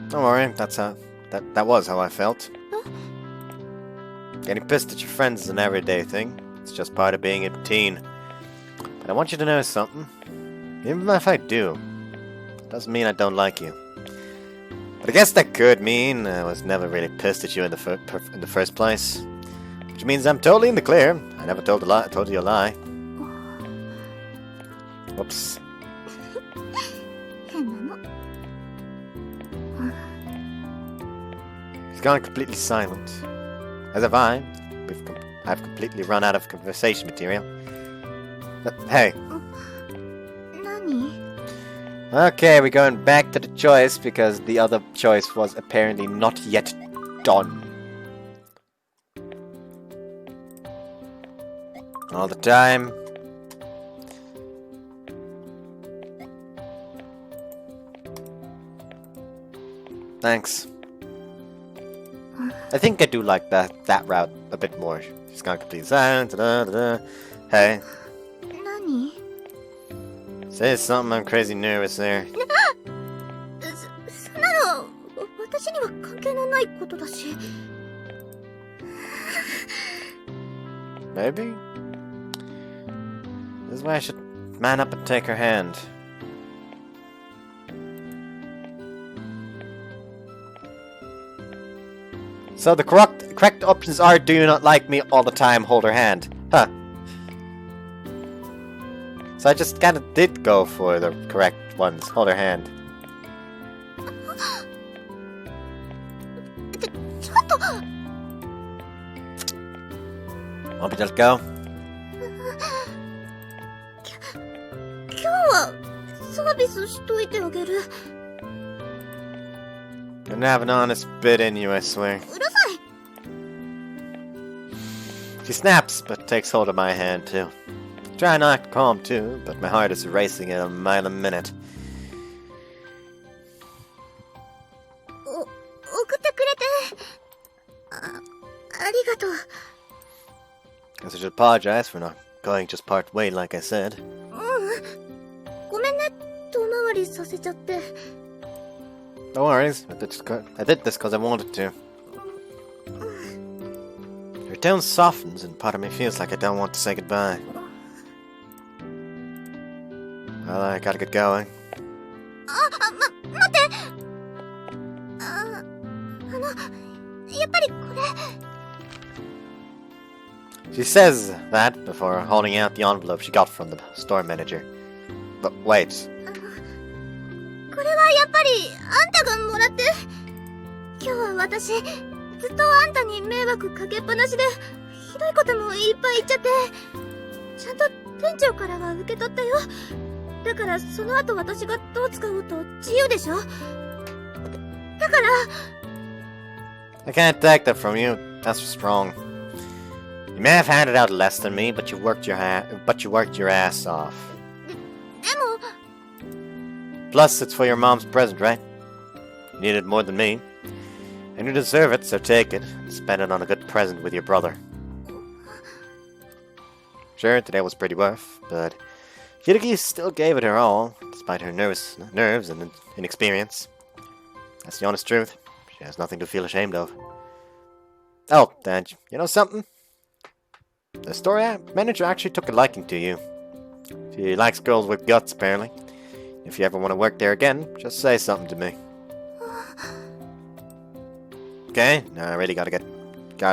Don't worry, that was how I felt. Getting pissed at your friends is an everyday thing. It's just part of being a teen. But I want you to know something. Even if I do, it doesn't mean I don't like you. But I guess that could mean I was never really pissed at you in the first place. Which means I'm totally in the clear. I never told you a lie. Whoops. 変なの。 He's gone completely silent. As have I. I've completely run out of conversation material. Hey. 何？ Okay, we're going back to the choice because the other choice was apparently not yet done. All the time. Thanks. I think I do like that route a bit more. She's gone completely silent. Hey. 何？ Say something, I'm crazy nervous there. そんなの私には関係のないことだし。 Maybe? This is why I should man up and take her hand. So the correct options are do you not like me all the time, hold her hand. Huh. So I just kinda did go for the correct ones, hold her hand. ちょっと。 Want me to just go? 今日はサービスしといてあげる。 You don't have an honest bit in you, I swear. うるさい。 She snaps, but takes hold of my hand too. Try not calm too, but my heart is racing at a mile a minute. りがとう。 Guess I should apologize for not going just part way like I said. ごめんね、遠回りさせちゃって。 No worries, I did this because I wanted to. Your tone softens and part of me feels like I don't want to say goodbye. Well, I gotta get going. 待って。やっぱりこれ。 She says that before holding out the envelope she got from the store manager. But wait. これはやっぱりあんたがもらって。今日は私ずっとあんたに迷惑かけっぱなしでひどいこともいっぱい言っちゃって、ちゃんと店長からは受け取ったよ。だからその後私がどう使おうと自由でしょ。だから I can't take that from you. That's just wrong. You may have handed out less than me, but you worked your ass off. でも Plus, it's for your mom's present, right? You need it more than me. And you deserve it, so take it and spend it on a good present with your brother. Sure, today was pretty rough, but Hiragi still gave it her all, despite her nerves and inexperience. That's the honest truth. She has nothing to feel ashamed of. Oh, and you know something? The store manager actually took a liking to you. She likes girls with guts, apparently. If you ever want to work there again, just say something to me. Okay, now I really gotta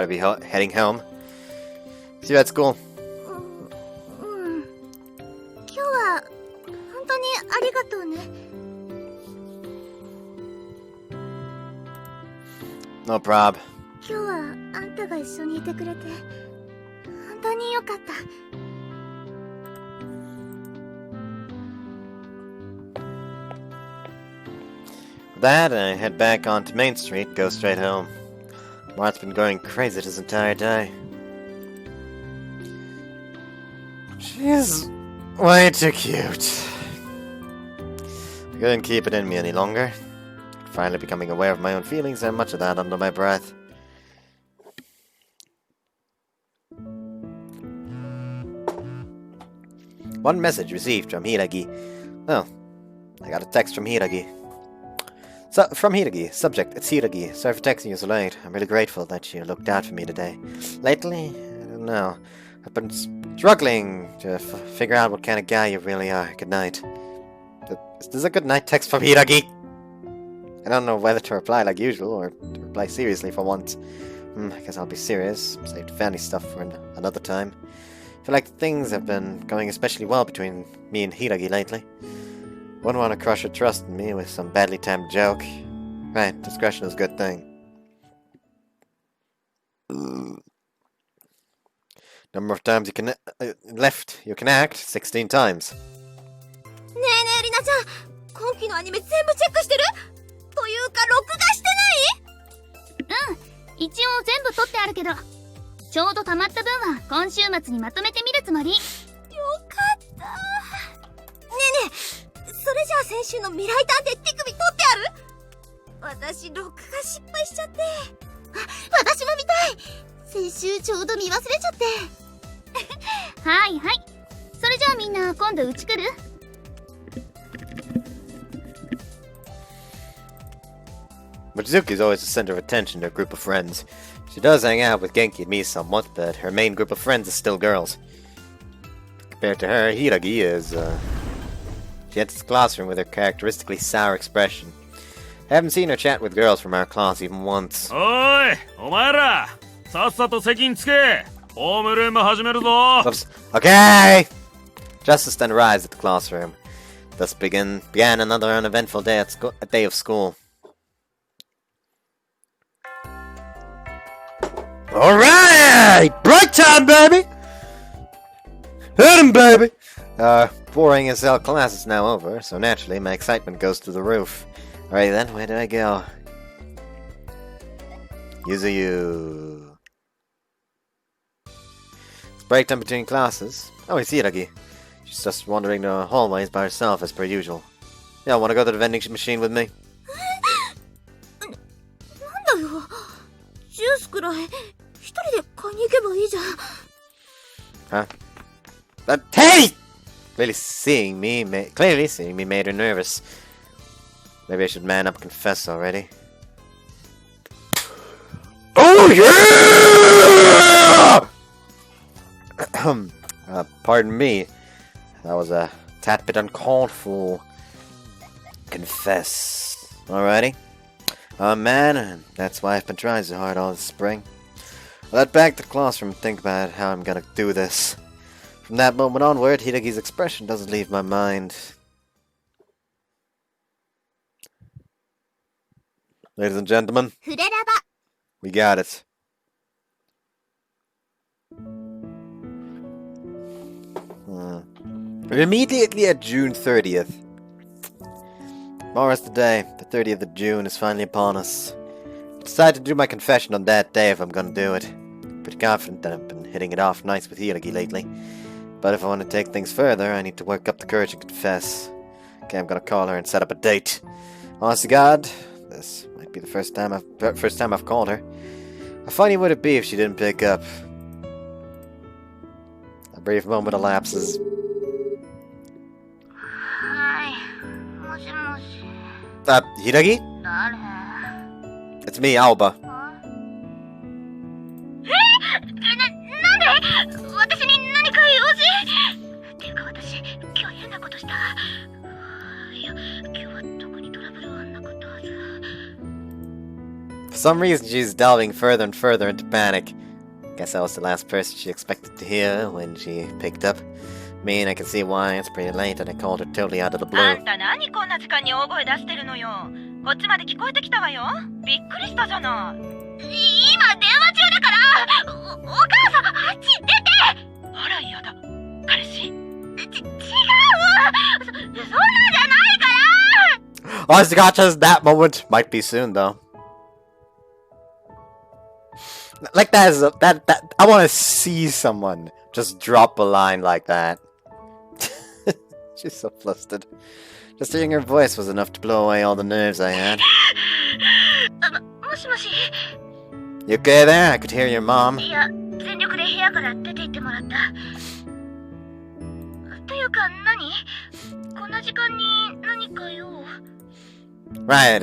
be heading home. See you at school. 今日は本当にありがとうね。 No prob. 今日はあんたが一緒にいてくれて本当によかった。 With that, I head back onto Main Street, go straight home. Mart's been going crazy this entire day. She's way too cute. I couldn't keep it in me any longer. Finally becoming aware of my own feelings and much of that under my breath. One message received from Hiragi. Oh, I got a text from Hiragi. From Hiragi. Subject, it's Hiragi. Sorry for texting you so late. I'm really grateful that you looked out for me today. Lately, I don't know. I've been struggling to figure out what kind of guy you really are. Good night. Is this a good night text from Hiragi? I don't know whether to reply like usual or to reply seriously for once. I guess I'll be serious. Save family stuff for another time. I feel like things have been going especially well between me and Hiragi lately. Wouldn't want to crush her trust in me with some badly timed joke. Right, discretion is a good thing. Number of times you can you can act 16 times. ねえねえリナちゃん、今期のアニメ全部チェックしてる？というか録画してない？うん、一応全部撮ってあるけど、ちょうど溜まった分は今週末にまとめてみるつもり。よかった。ねえねえ、それじゃあ先週の未来探偵手首撮ってある？私録画失敗しちゃって。私も見たい。先週ちょうど見忘れちゃって。はいはい、それじゃあみんな今度うち来る？ Mizuki's always the center of attention to a group of friends. She does hang out with Genki and me somewhat, but her main group of friends is still girls. Compared to her, Hiragi is, she enters the classroom with her characteristically sour expression. I haven't seen her chat with girls from our class even once. Oi! お前らさっさと席につけホームルーム始めるぞ Oops. Okay! Justice then arrives at the classroom. Thus began another uneventful day of school. Alright! Break time, baby! Hit him, baby! Boring as hell class is now over, so naturally my excitement goes through the roof. Alright then, where do I go? Yuzuyu. It's break time between classes. Oh, it's Hiragi. She's just wandering the hallways by herself as per usual. Yeah, wanna go to the vending machine with me? なんだよ、ジュースくくらい一人で買いに行けばいいじゃん。 Huh? Hey! Clearly seeing me made her nervous. Maybe I should man up and confess already. Oh yeah! Pardon me. That was a tad bit uncalled for. Confess. Alrighty. Man, and that's why I've been trying so hard all this spring. I let back the classroom and think about how I'm gonna do this. From that moment onward, Hidegi's expression doesn't leave my mind. Ladies and gentlemen, フレラバ we got it. We're immediately at June 30th. Tomorrow's the day. The 30th of June is finally upon us. I decided to do my confession on that day if I'm gonna do it. Pretty confident that I've been hitting it off nice with Hideki lately. But if I want to take things further, I need to work up the courage and confess. Okay, I'm gonna call her and set up a date. Honest to God, this might be the first time I've called her. How funny would it be if she didn't pick up? A brief moment elapses. はいもしもし Hideki? 誰 It's me, Alba. なんで私に何か用事っていうか私今日変なことした。いや今日は特にトラブルはなかったはず。 For some reason, she's delving further and further into panic. Guess I was the last person she expected to hear when she picked up. I mean, I can see why. It's pretty late and I called her totally out of the blue. あんた何こんな時間に大声出してるのよ。こっちまで聞こえてきたわよ。びっくりしたじゃない。今電話中だからお母さんあっち出て。あら嫌だ。彼氏？違うそんなんじゃないから。 Honest to God, just that moment might be soon, though. Like that is that I want to see someone just drop a line like that. She's so flustered. Just hearing her voice was enough to blow away all the nerves I had. もしもし。 You okay there? I could hear your mom. いや全力で部屋から出て行ってもらった。というか何？こんな時間に何か用？ Right,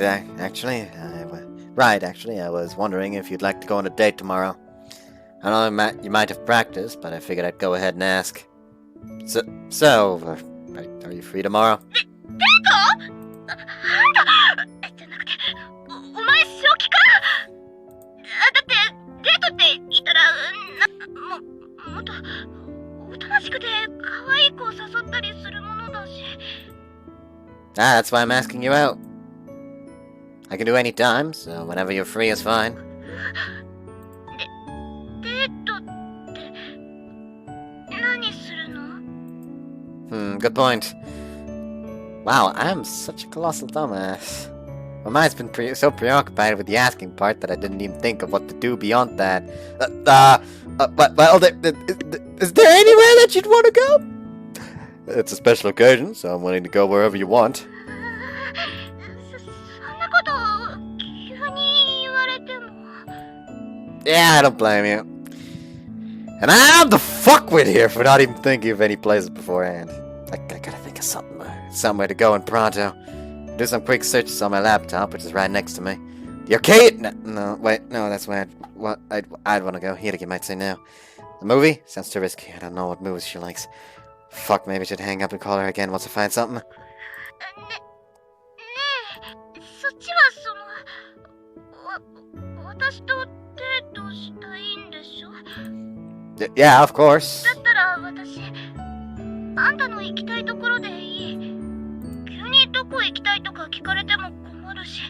actually, I was wondering if you'd like to go on a date tomorrow. I know you might have practiced, but I figured I'd go ahead and ask. So, are you free tomorrow? デート？あんたじゃなくてお前正気か？だってデートって言ったらもっとおとなしくて可愛い子を誘ったりするものだし。 That's why I'm asking you out. I can do any time, so whenever you're free is fine. デートって何するの？ Good point. Wow, I'm such a colossal dumbass. My mind's been so preoccupied with the asking part that I didn't even think of what to do beyond that. Is there anywhere that you'd want to go? It's a special occasion, so I'm willing to go wherever you want. そんなこと急に言われても。 Yeah, I don't blame you. And I'm the fuckwit here for not even thinking of any places beforehand. I gotta think of somewhere to go in pronto. Do some quick searches on my laptop, which is right next to me. The arcade? No, wait, no, that's where I'd want to go. Hideki might say no. The movie? Sounds too risky. I don't know what movies she likes. Fuck, maybe I should hang up and call her again once I find something. ねえ、そっちは私とデートしたいんでしょ？ Yeah, of course. だったら私、あんたの行きたいところでいい。急にどこ行きたいとか聞かれても困るし。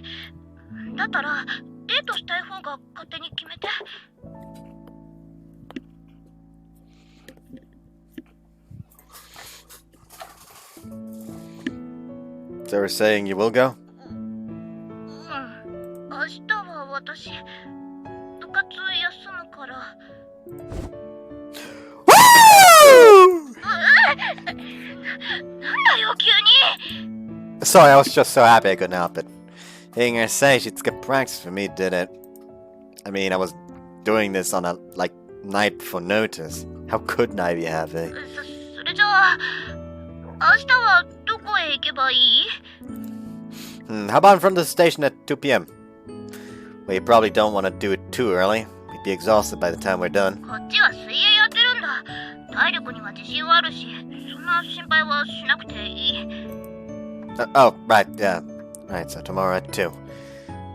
だったらデートしたい方が勝手に決めて。 So we're saying you will go? 明日は私、部活休むから。なんだよ急に。 Sorry, I was just so happy I couldn't help it. Hearing her say she'd skip practice for me did it. I mean, I was doing this on a, like, night before notice. How couldn't I be happy? それじゃあ明日はどこへ行けばいい？ How about in front of the station at 2 p.m.? Well, you probably don't want to do it too early. We'd be exhausted by the time we're done. こっちは水泳やってるんだ。体力には自信はあるし、そんな心配はしなくていい。Oh, right, yeah. Right, so tomorrow at 2.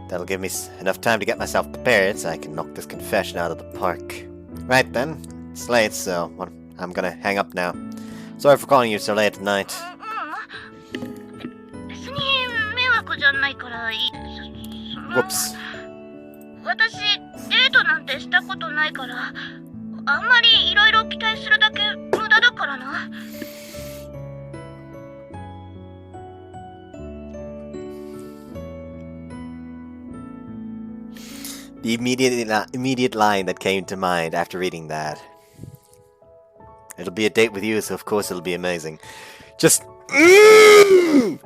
That'll give me enough time to get myself prepared so I can knock this confession out of the park. Right then, it's late, so I'm gonna hang up now. Sorry for calling you so late at night. 別に迷惑じゃないからいい。Whoops. 私デートなんてしたことないから、あんまりいろいろ期待するだけ無駄だからな。The immediate line that came to mind after reading that. It'll be a date with you, so of course it'll be amazing. Just... Pain!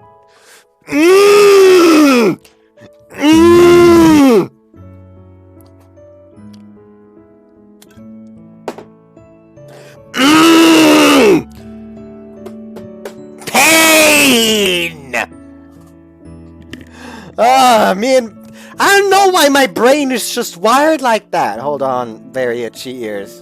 I don't know why my brain is just wired like that. Hold on, very itchy ears.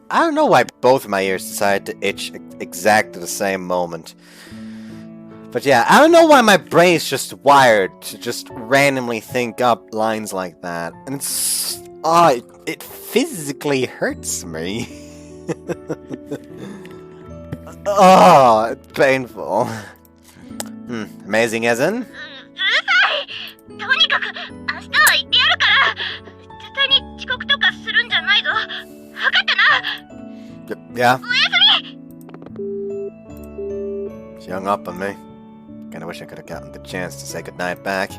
I don't know why both of my ears decided to itch exactly the same moment. But yeah, I don't know why my brain is just wired to just randomly think up lines like that. And it's... it physically hurts me. Oh, it's painful. Amazing as in? うるさい。とにかく明日は行ってやるから。絶対に遅刻とかするんじゃないぞ。分かったな。Yeah? おやすみ。 She hung up on me. Kinda wish I could have gotten the chance to say goodnight back.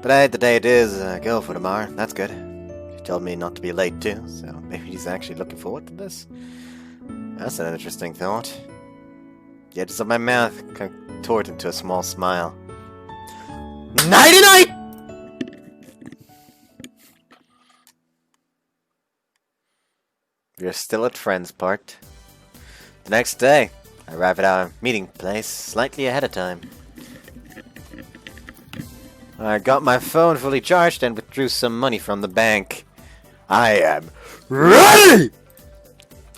But hey, the day it is, go for tomorrow. That's good. She told me not to be late too, so maybe she's actually looking forward to this. That's an interesting thought. The edges of my mouth contort into a small smile. Nighty-night! We're still at Friends Part. The next day, I arrive at our meeting place slightly ahead of time. I got my phone fully charged and withdrew some money from the bank. I am ready!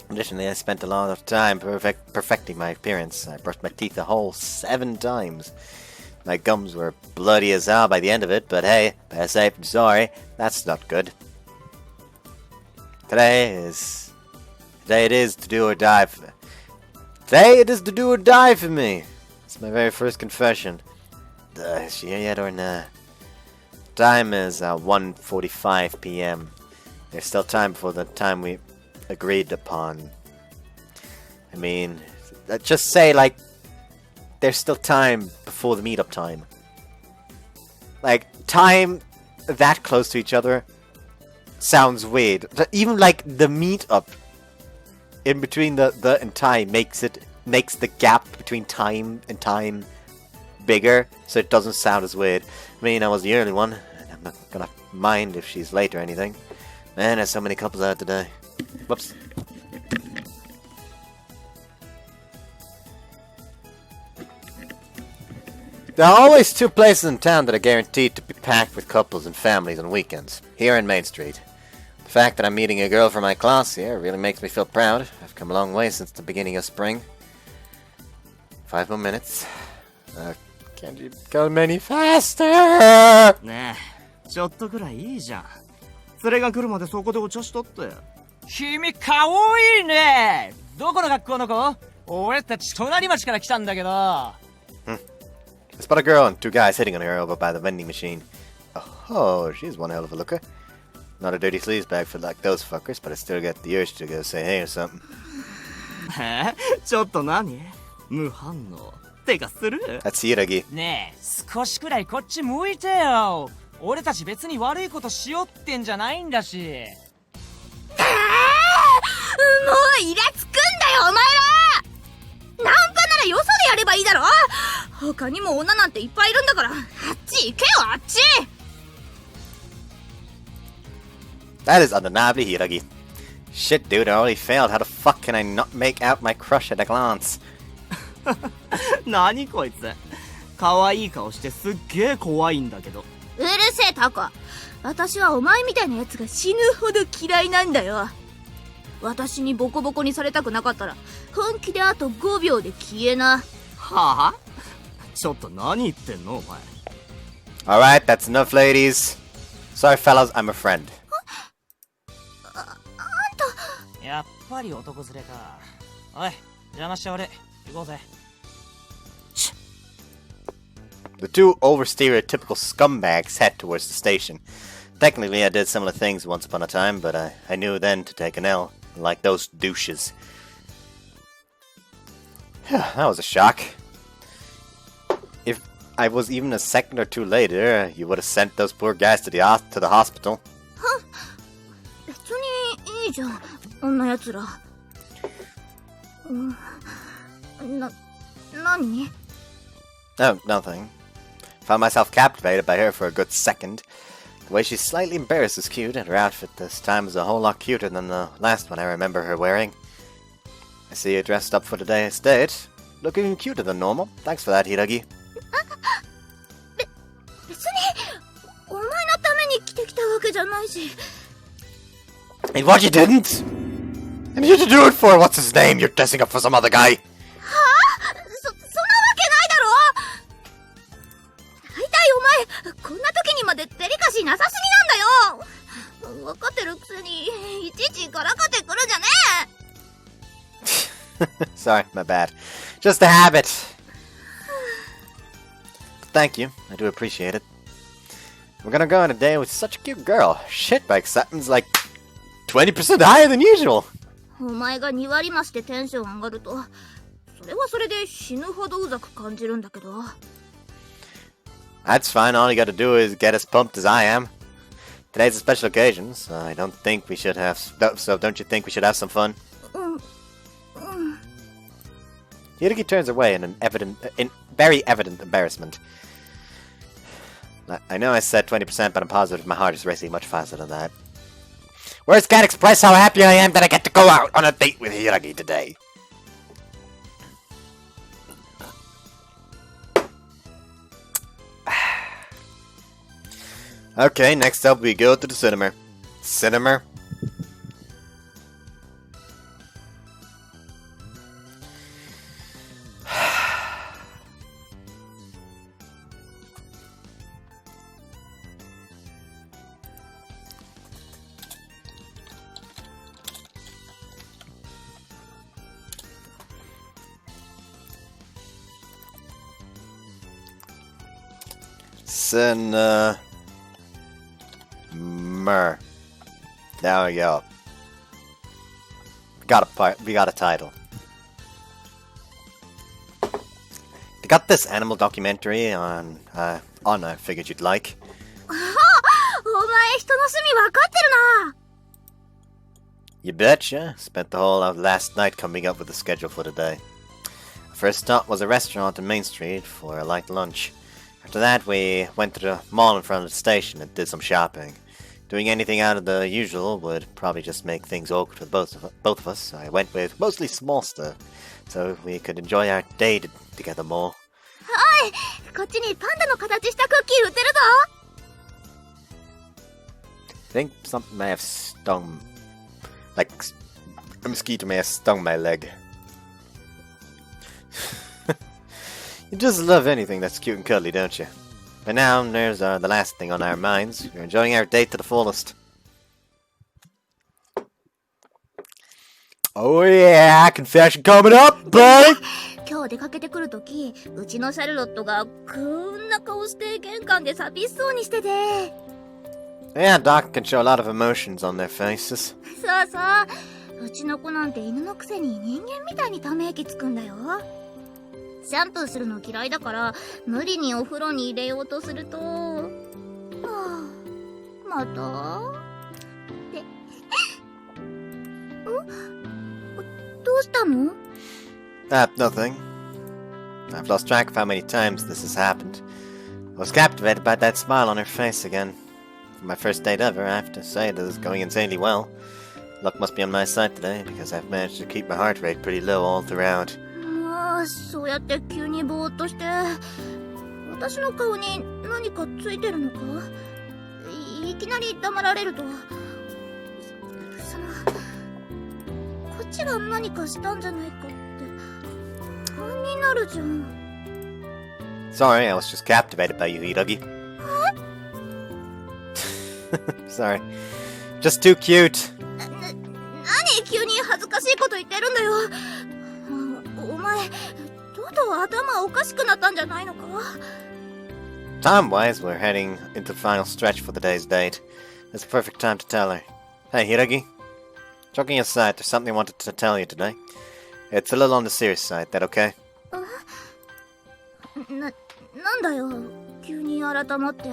Additionally, I spent a lot of time perfecting my appearance. I brushed my teeth a whole 7 times. My gums were bloody as hell by the end of it, but hey, better safe than sorry. That's not good. Today it is to do or die for me. Today it is to do or die for me. It's my very first confession. Is she here yet or nah? Time is 1:45 p.m. There's still time before the time we agreed upon. I mean, just say like there's still time before the meetup time. Like time that close to each other sounds weird. Even like the meetup in between the and time makes the gap between time and time bigger, so it doesn't sound as weird. I mean, I was the early one, and I'm not gonna mind if she's late or anything. Man, there's so many couples out today. Whoops. There are always 2 places in town that are guaranteed to be packed with couples and families on weekends. Here in Main Street. The fact that I'm meeting a girl from my class here really makes me feel proud. I've come a long way since the beginning of spring. 5 more minutes. Can't you go any faster? ねえ、ちょっとくらいいいじゃん。連れが来るまでそこでお茶しとって。君かわいいね。どこの学校の子？俺たち隣町から来たんだけど。I spot a girl and 2 guys hitting on her over by the vending machine. Oh, she's one hell of a looker. Not a dirty sleaze bag for like those fuckers, but I still get the urge to go say hey or something. ちょっと何？無反応。てかする？ That's Yiragi. ねえ、少しくらいこっち向いてよ。俺たち別に悪いことしようってんじゃないんだし。もうイラつくんだよお前ら。ナンパなららよそでやればいいだろ。他にも女なんていっぱいいるんだから、あっち行けよ、あっち。 That is undeniably Hiragi. Shit, dude, I already failed. How the fuck can I not make out my crush at a glance? 何こいつ。可愛い顔してすっげえ怖いんだけど。うるせえタコ。私はお前みたいなやつが死ぬほど嫌いなんだよ。私にボコボコにされたくなかったら本気であと5秒で消えな。はあ？ちょっと何言ってんのお前。 Alright, that's enough, ladies. Sorry, fellas, I'm a friend. やっぱり男連れか。おい、邪魔して俺。行こうぜ。The two over-stereotypical scumbags head towards the station. Technically, I did similar things once upon a time, but I knew then to take an L, like those douches. That was a shock. If I was even a second or two later, you would have sent those poor guys to the hospital. 別にいいじゃん、あんなやつら。何？ Oh, nothing. Found myself captivated by her for a good second. The way she's slightly embarrassed is cute, and her outfit this time is a whole lot cuter than the last one I remember her wearing. I see you dressed up for today's date. Looking cuter than normal. Thanks for that, Hiragi. 別にお前のために着てきたわけじゃないし。 And what you didn't? And you to do it for what's his name? You're dressing up for some other guy. そんなわけないだろ。大体お前こんな時にまでデリカシーなさすぎなんだよ。分かってるくせにいちいちからかってくるじゃねえ。 Sorry, my bad. Just a habit. Thank you. I do appreciate it. We're gonna go on a date with such a cute girl. Shit, my acceptance like 20% higher than usual. お前が2割増してテンション上がると、それはそれで死ぬほどうざく感じるんだけど。 That's fine. All you gotta do is get as pumped as I am. Today's a special occasion, so I don't think we should have. So don't you think we should have some fun? Hiragi turns away in very evident embarrassment. I know I said 20%, but I'm positive my heart is racing much faster than that. Words can't express how happy I am that I get to go out on a date with Hiragi today. Okay, next up we go to the Cinemer. Cinemer? Cinemer. There we go. We got a title. They got this animal documentary on I figured you'd like. お前人の趣味分かってるな。 You betcha. Spent the whole of last night coming up with the schedule for today. First stop was a restaurant on Main Street for a light lunch. After that, we went to the mall in front of the station and did some shopping. Doing anything out of the usual would probably just make things awkward for both of us, so I went with mostly small stuff, so we could enjoy our day together more. おい、こっちにパンダの形したクッキー売ってるぞ。 I think something may have stung, like a mosquito may have stung my leg. You just love anything that's cute and cuddly, don't you? But now, there's the last thing on our minds. We're enjoying our date to the fullest. Oh yeah, confession coming up, buddy! 今日出かけてくるとき、うちのシャルロットがこんな顔して玄関で寂しそうにしてて。 Yeah, Doc can show a lot of emotions on their faces. そうそう。うちの子なんて犬のくせに人間みたいにため息つくんだよ。シャンプーするの嫌いだから無理にお風呂に入れようとすると、はあ、またってどうしたの？ Nothing. I've lost track of how many times this has happened. I was captivated by that smile on her face again. For my first date ever, I have to say it is going insanely well. Luck must be on my side today, because I've managed to keep my heart rate pretty low all throughout. もうそうやって急にぼーっとして私の顔に何かついてるのかいきなり黙られるとこっちが何かしたんじゃないかって不安になるじゃん Sorry, I was just captivated by you, Hiragi. Sorry. Just too cute. 何急に恥ずかしいこと言ってるんだよお前とうとう頭おかしくなったんじゃないのか Time-wise, we're heading into the final stretch for the day's date. It's a perfect time to tell her. Hey, Hiragi. Joking aside, there's something I wanted to tell you today. It's a little on the serious side. That okay? なんだよ急に改まって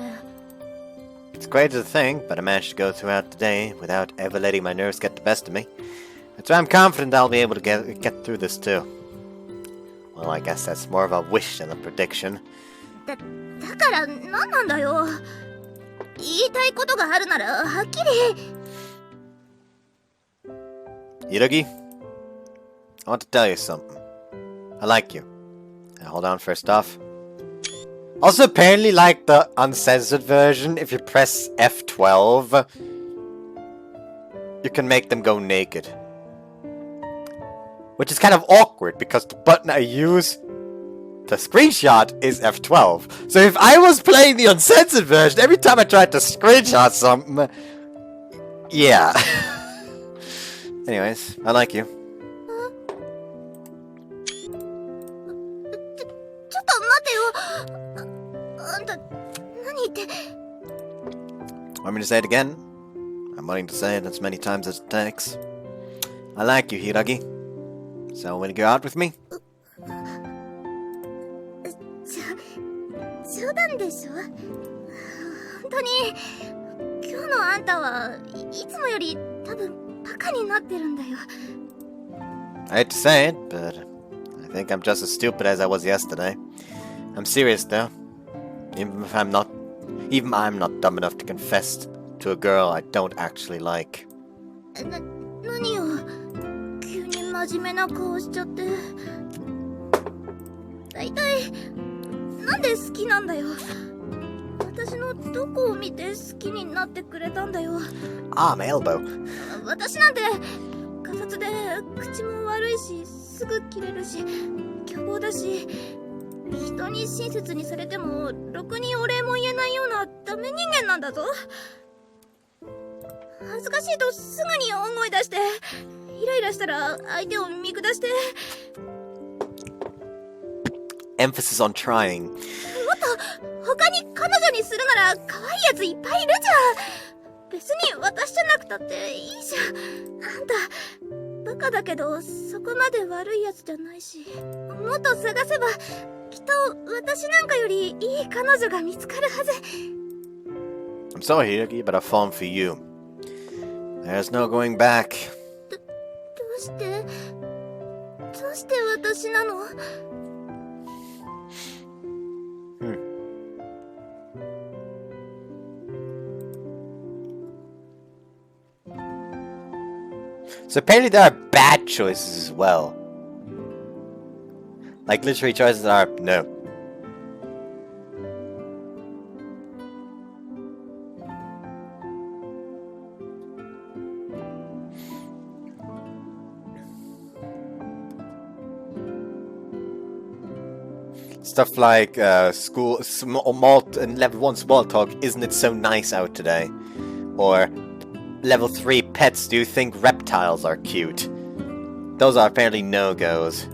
It's great to think, but I managed to go throughout the day without ever letting my nerves get the best of me. That's why I'm confident I'll be able to get through this too. Well, I guess that's more of a wish than a prediction. だから何なんだよ言いたいことがあるならはっきり Hiragi, I want to tell you something. I like you. Now, hold on first off. Also, apparently, like the uncensored version, if you press F12, you can make them go naked. Which is kind of awkward, because the button I use, the screenshot, is F12. So if I was playing the uncensored version, every time I tried to screenshot something... Yeah. Anyways, I like you. ちょっと待てよあんた何言って Want me to say it again? I'm willing to say it as many times as it takes. I like you, Hiragi. So, will you go out with me? 冗談でしょ本当に今日のあんたはいつもより多分バカになってるんだよ I hate to say it, but I think I'm just as stupid as I was yesterday. I'm serious though. Even I'm not dumb enough to confess to a girl I don't actually like. 何よ急に真面目な顔しちゃって大体なんで好きなんだよ私のどこを見て好きになってくれたんだよ Ah, my elbow. 私なんてガサツで口も悪いしすぐ切れるし凶暴だし人に親切にされてもろくにお礼も言えないようなダメ人間なんだぞ恥ずかしいとすぐに大声出してイライラしたら相手を見下して Emphasis on trying. もっと他に彼女にするなら可愛いやついっぱいいるじゃん別に私じゃなくたっていいじゃんあんたバカだけどそこまで悪いやつじゃないしもっと探せばきっと私なんかよりいい彼女が見つかるはず I'm sorry, Hiragi, but I've fallen for you. There's no going back. どうして私なのSo apparently there are bad choices as well. Like literary choices are no. Stuff like level 1 small talk, isn't it so nice out today? Or level 3 pets, do you think reptiles are cute? Those are apparently no-goes.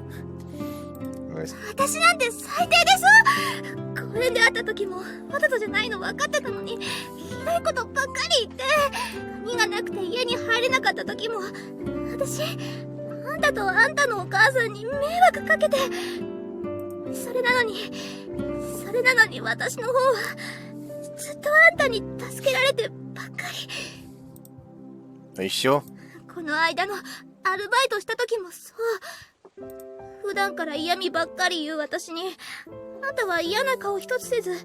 私なんて最低でしょ公園で会った時もわざとじゃないの分かってたのにひどいことばっかり言って鍵がなくて家に入れなかった時も私あんたとあんたのお母さんに迷惑かけてそれなのに私の方はずっとあんたに助けられてばっかり Are you sure? この間のアルバイトした時もそう普段から嫌味ばっかり言う私に、あんたは嫌な顔一つせず、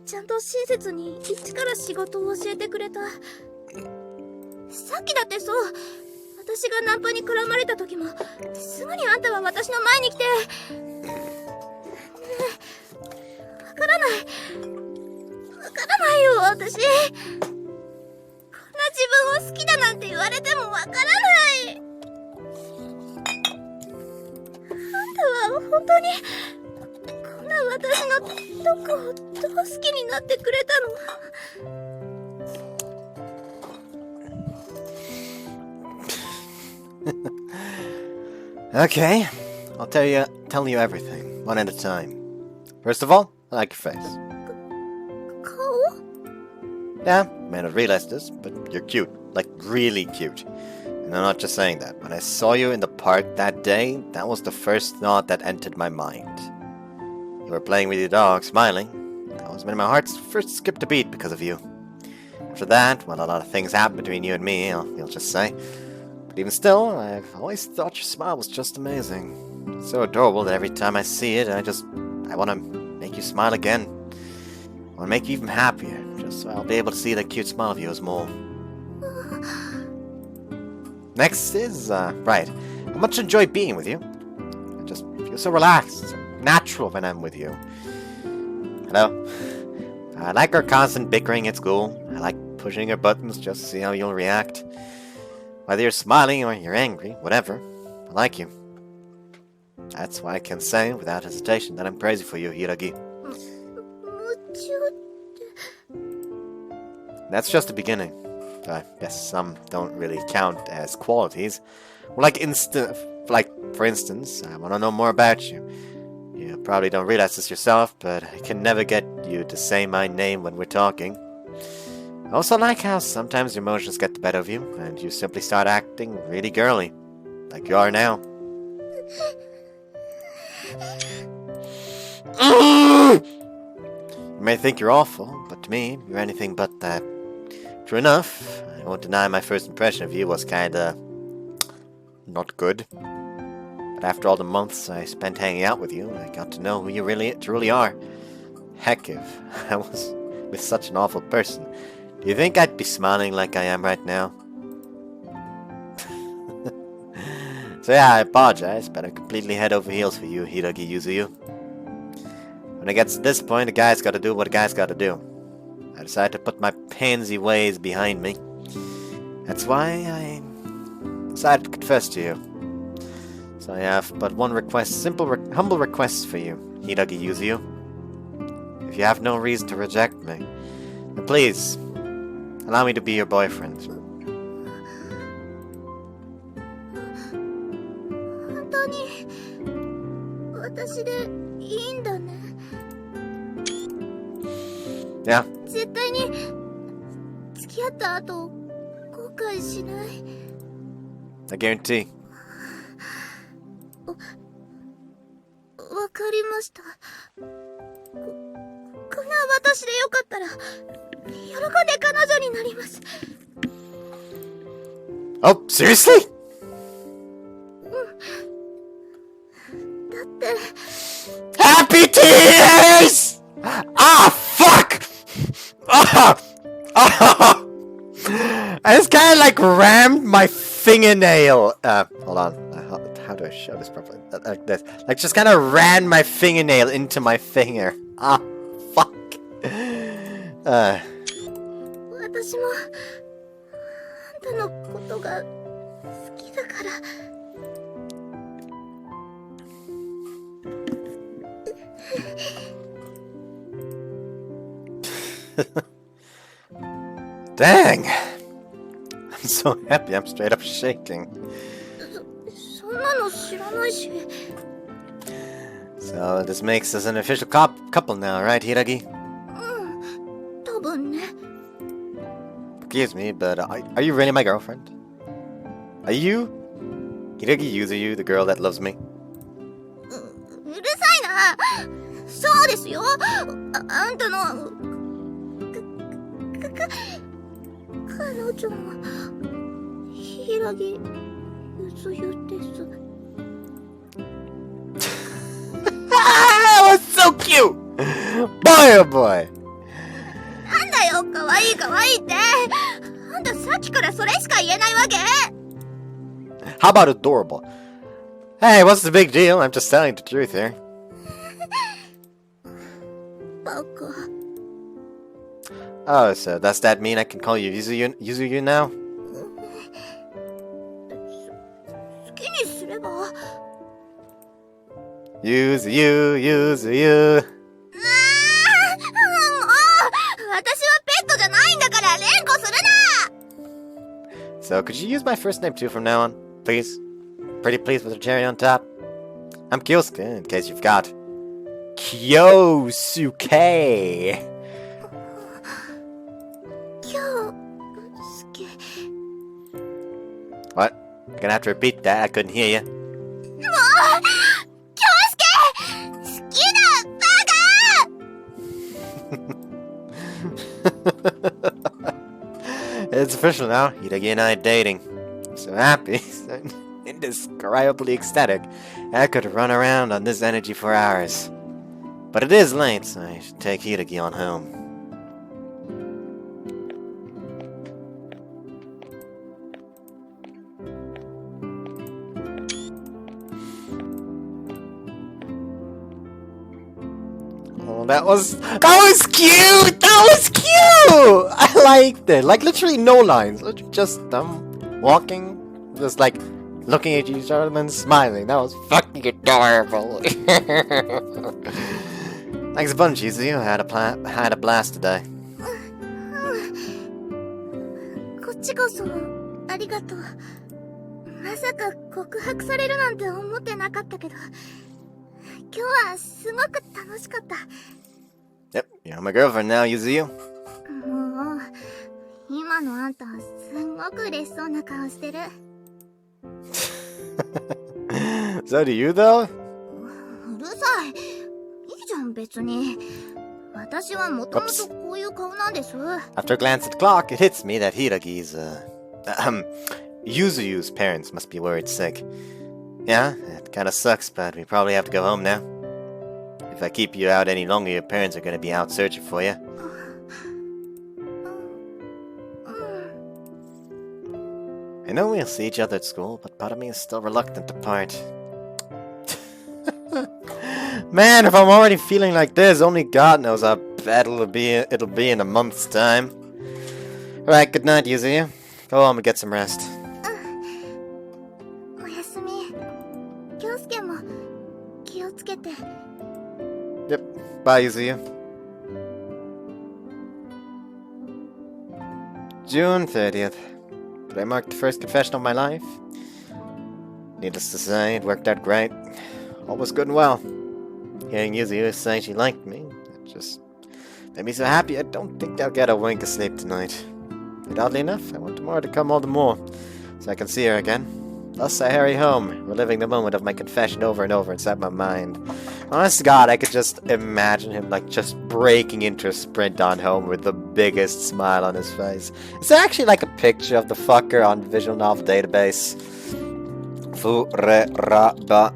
ちゃんと親切に一から仕事を教えてくれた。さっきだってそう、私がナンパに絡まれた時も、すぐにあんたは私の前に来て、わからないよ、私。こんな自分を好きだなんて言われてもわからない。あんたは本当に、こんな私のどこをどう好きになってくれたの？Okay, I'll tell you everything, one at a time. First of all, I like your face. 顔？ Yeah, may not realize this, but you're cute. Like, really cute. And I'm not just saying that. When I saw you in the park that day, that was the first thought that entered my mind. You were playing with your dog, smiling. That was when my heart first skipped a beat because of you. After that, well, a lot of things happened between you and me, you'll just say. But even still, I've always thought your smile was just amazing. It's so adorable that every time I see it, I want to make you smile again. I want to make you even happier, just so I'll be able to see that cute smile of yours more. Next is, right, I much enjoy being with you. I just feel so relaxed, so natural when I'm with you. Hello? I like our constant bickering at school. I like pushing your buttons just to see how you'll react. Whether you're smiling or you're angry, whatever, I like you. That's why I can say without hesitation that I'm crazy for you, Hiragi. That's just the beginning. I guess some don't really count as qualities. Well, for instance, I want to know more about you. You probably don't realize this yourself, but I can never get you to say my name when we're talking. I also like how sometimes your emotions get the better of you, and you simply start acting really girly, like you are now. You may think you're awful, but to me, you're anything but that. True enough, I won't deny my first impression of you was kinda not good. But after all the months I spent hanging out with you, I got to know who you really truly are. Heck, if I was with such an awful person, do you think I'd be smiling like I am right now? So yeah, I apologize, but I'm completely head over heels for you, Hiragi Yuzuyu. When it gets to this point, a guy's gotta do what a guy's gotta do. I decided to put my pansy ways behind me. That's why I decided to confess to you. So I have but one request, humble request for you, Hiragi Yuzuyu. If you have no reason to reject me, then please, allow me to be your boyfriend. 本当に私でいいんだね。Yeah. 絶対に付き合った後後悔しない。I guarantee. わかりました。こんな私でよかったら喜んで彼女になります。Oh, seriously? だって Happy tears! Ah, fuck! I just kind of like rammed my fingernail. Hold on. How do I show this properly? Like this. Like just kind of ran my fingernail into my finger. Ah, fuck. 私もあんたのことが好きだから。Dang! I'm so happy, I'm straight up shaking. そんなの知らないし。 So this makes us an official couple now, right, Hiragi? 多分ね。 Excuse me, but are you really my girlfriend? Are you Hiragi Yuzuyu, the girl that loves me? うるさいな。そうですよ。あんたの彼女も柊ゆずゆです。you! Boy, oh boy! なんだよ、かわいいかわいいって。あんたさっきからそれしか言えないわけ？ How about adorable? Hey, what's the big deal? I'm just telling the truth here. バカ。 Oh, so does that mean I can call you Yuzuyu now? 好きにすれば。Yuzuyu. もう、私はペットじゃないんだから連呼するな。 So could you use my first name too from now on? Please? Pretty please with a cherry on top. I'm Kyosuke, in case you forgot. Kyosuke! 今日、好き。 What? You're gonna have to repeat that, I couldn't hear you. もう、京介、好きだ、バカ。 It's official now. Hideki and I are dating. I'm so happy, so indescribably ecstatic. I could run around on this energy for hours. But it is late, so I should take Hideki on home. Oh, that was cute! That was cute! I liked it. Like, literally no lines. Literally just walking, just like looking at each other and then smiling. That was fucking adorable. Thanks a bunch, Yuzuyu. I had a blast today. こっちこそ、ありがとう。まさか告白されるなんて思ってなかったけど、今日はすごく楽しかった。 Yep, you're my girlfriend now, Yuzuyu. もう、今のあんた、すんごく嬉しそうな顔してる。So do you, though? うるさい。いいじゃん、別に。私はもともとこういう顔なんです。 After a glance at the clock, it hits me that Hideki's, Yuzuyu's parents must be worried sick. Yeah, it kinda sucks, but we probably have to go home now. If I keep you out any longer, your parents are gonna be out searching for you. I know we'll see each other at school, but part of me is still reluctant to part. Man, if I'm already feeling like this, only God knows how bad it'll be in a month's time. Alright, good night, Yuzuyu. Go home and get some rest. おやすみ。京介も気をつけて。 Yep, bye, Yuzuyu. June 30th. Today marked the first confession of my life. Needless to say, it worked out great. All was good and well. Hearing Yuzuyu say she liked me, it just made me so happy I don't think I'll get a wink of sleep tonight. But oddly enough, I want tomorrow to come all the more, so I can see her again. Thus I hurry home, reliving the moment of my confession over and over inside my mind. Honest to God, I could just imagine him like just breaking into a sprint on home with the biggest smile on his face. Is there actually like a picture of the fucker on the visual novel database? Fureraba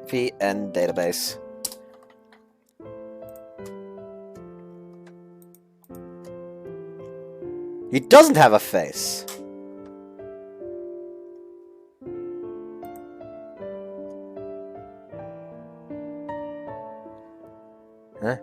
VN database. He doesn't have a face. Huh?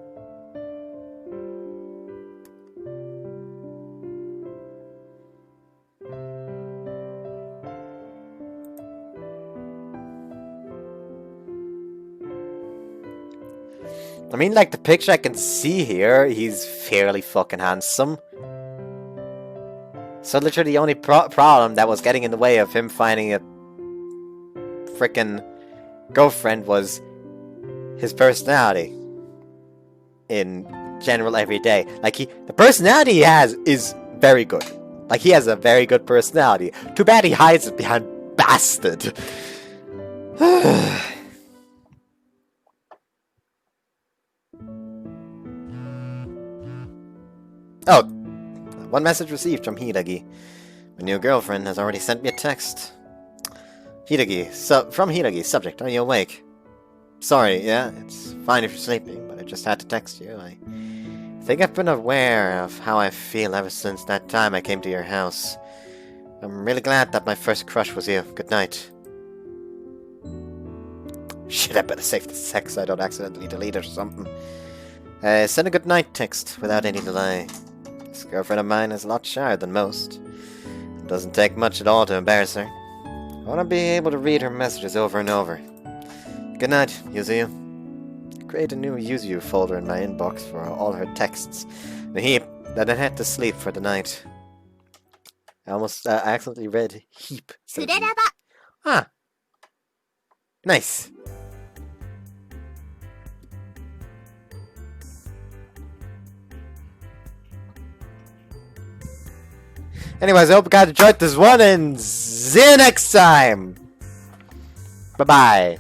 I mean, like, the picture I can see here, he's fairly fucking handsome. So literally the only problem that was getting in the way of him finding a frickin' girlfriend was his personality. In general, every day. Like, the personality he has is very good. Like, he has a very good personality. Too bad he hides it behind bastard. Oh, one message received from Hideki. My new girlfriend has already sent me a text. Hideki, from Hideki, subject, are you awake? Sorry, yeah, it's fine if you're sleeping, but I just had to text you. I think I've been aware of how I feel ever since that time I came to your house. I'm really glad that my first crush was you. Good night. Shit, I better save the sex so I don't accidentally delete it or something. Send a good night text without any delay. This girlfriend of mine is a lot shyer than most. It doesn't take much at all to embarrass her. I want to be able to read her messages over and over. Good night, Yuzuyu. Create a new Yuzuyu folder in my inbox for all her texts. The heap that I had to sleep for the night. I accidentally read heap. Fureraba. Ah. Nice. Anyways, I hope you guys enjoyed this one and see you next time. Bye-bye.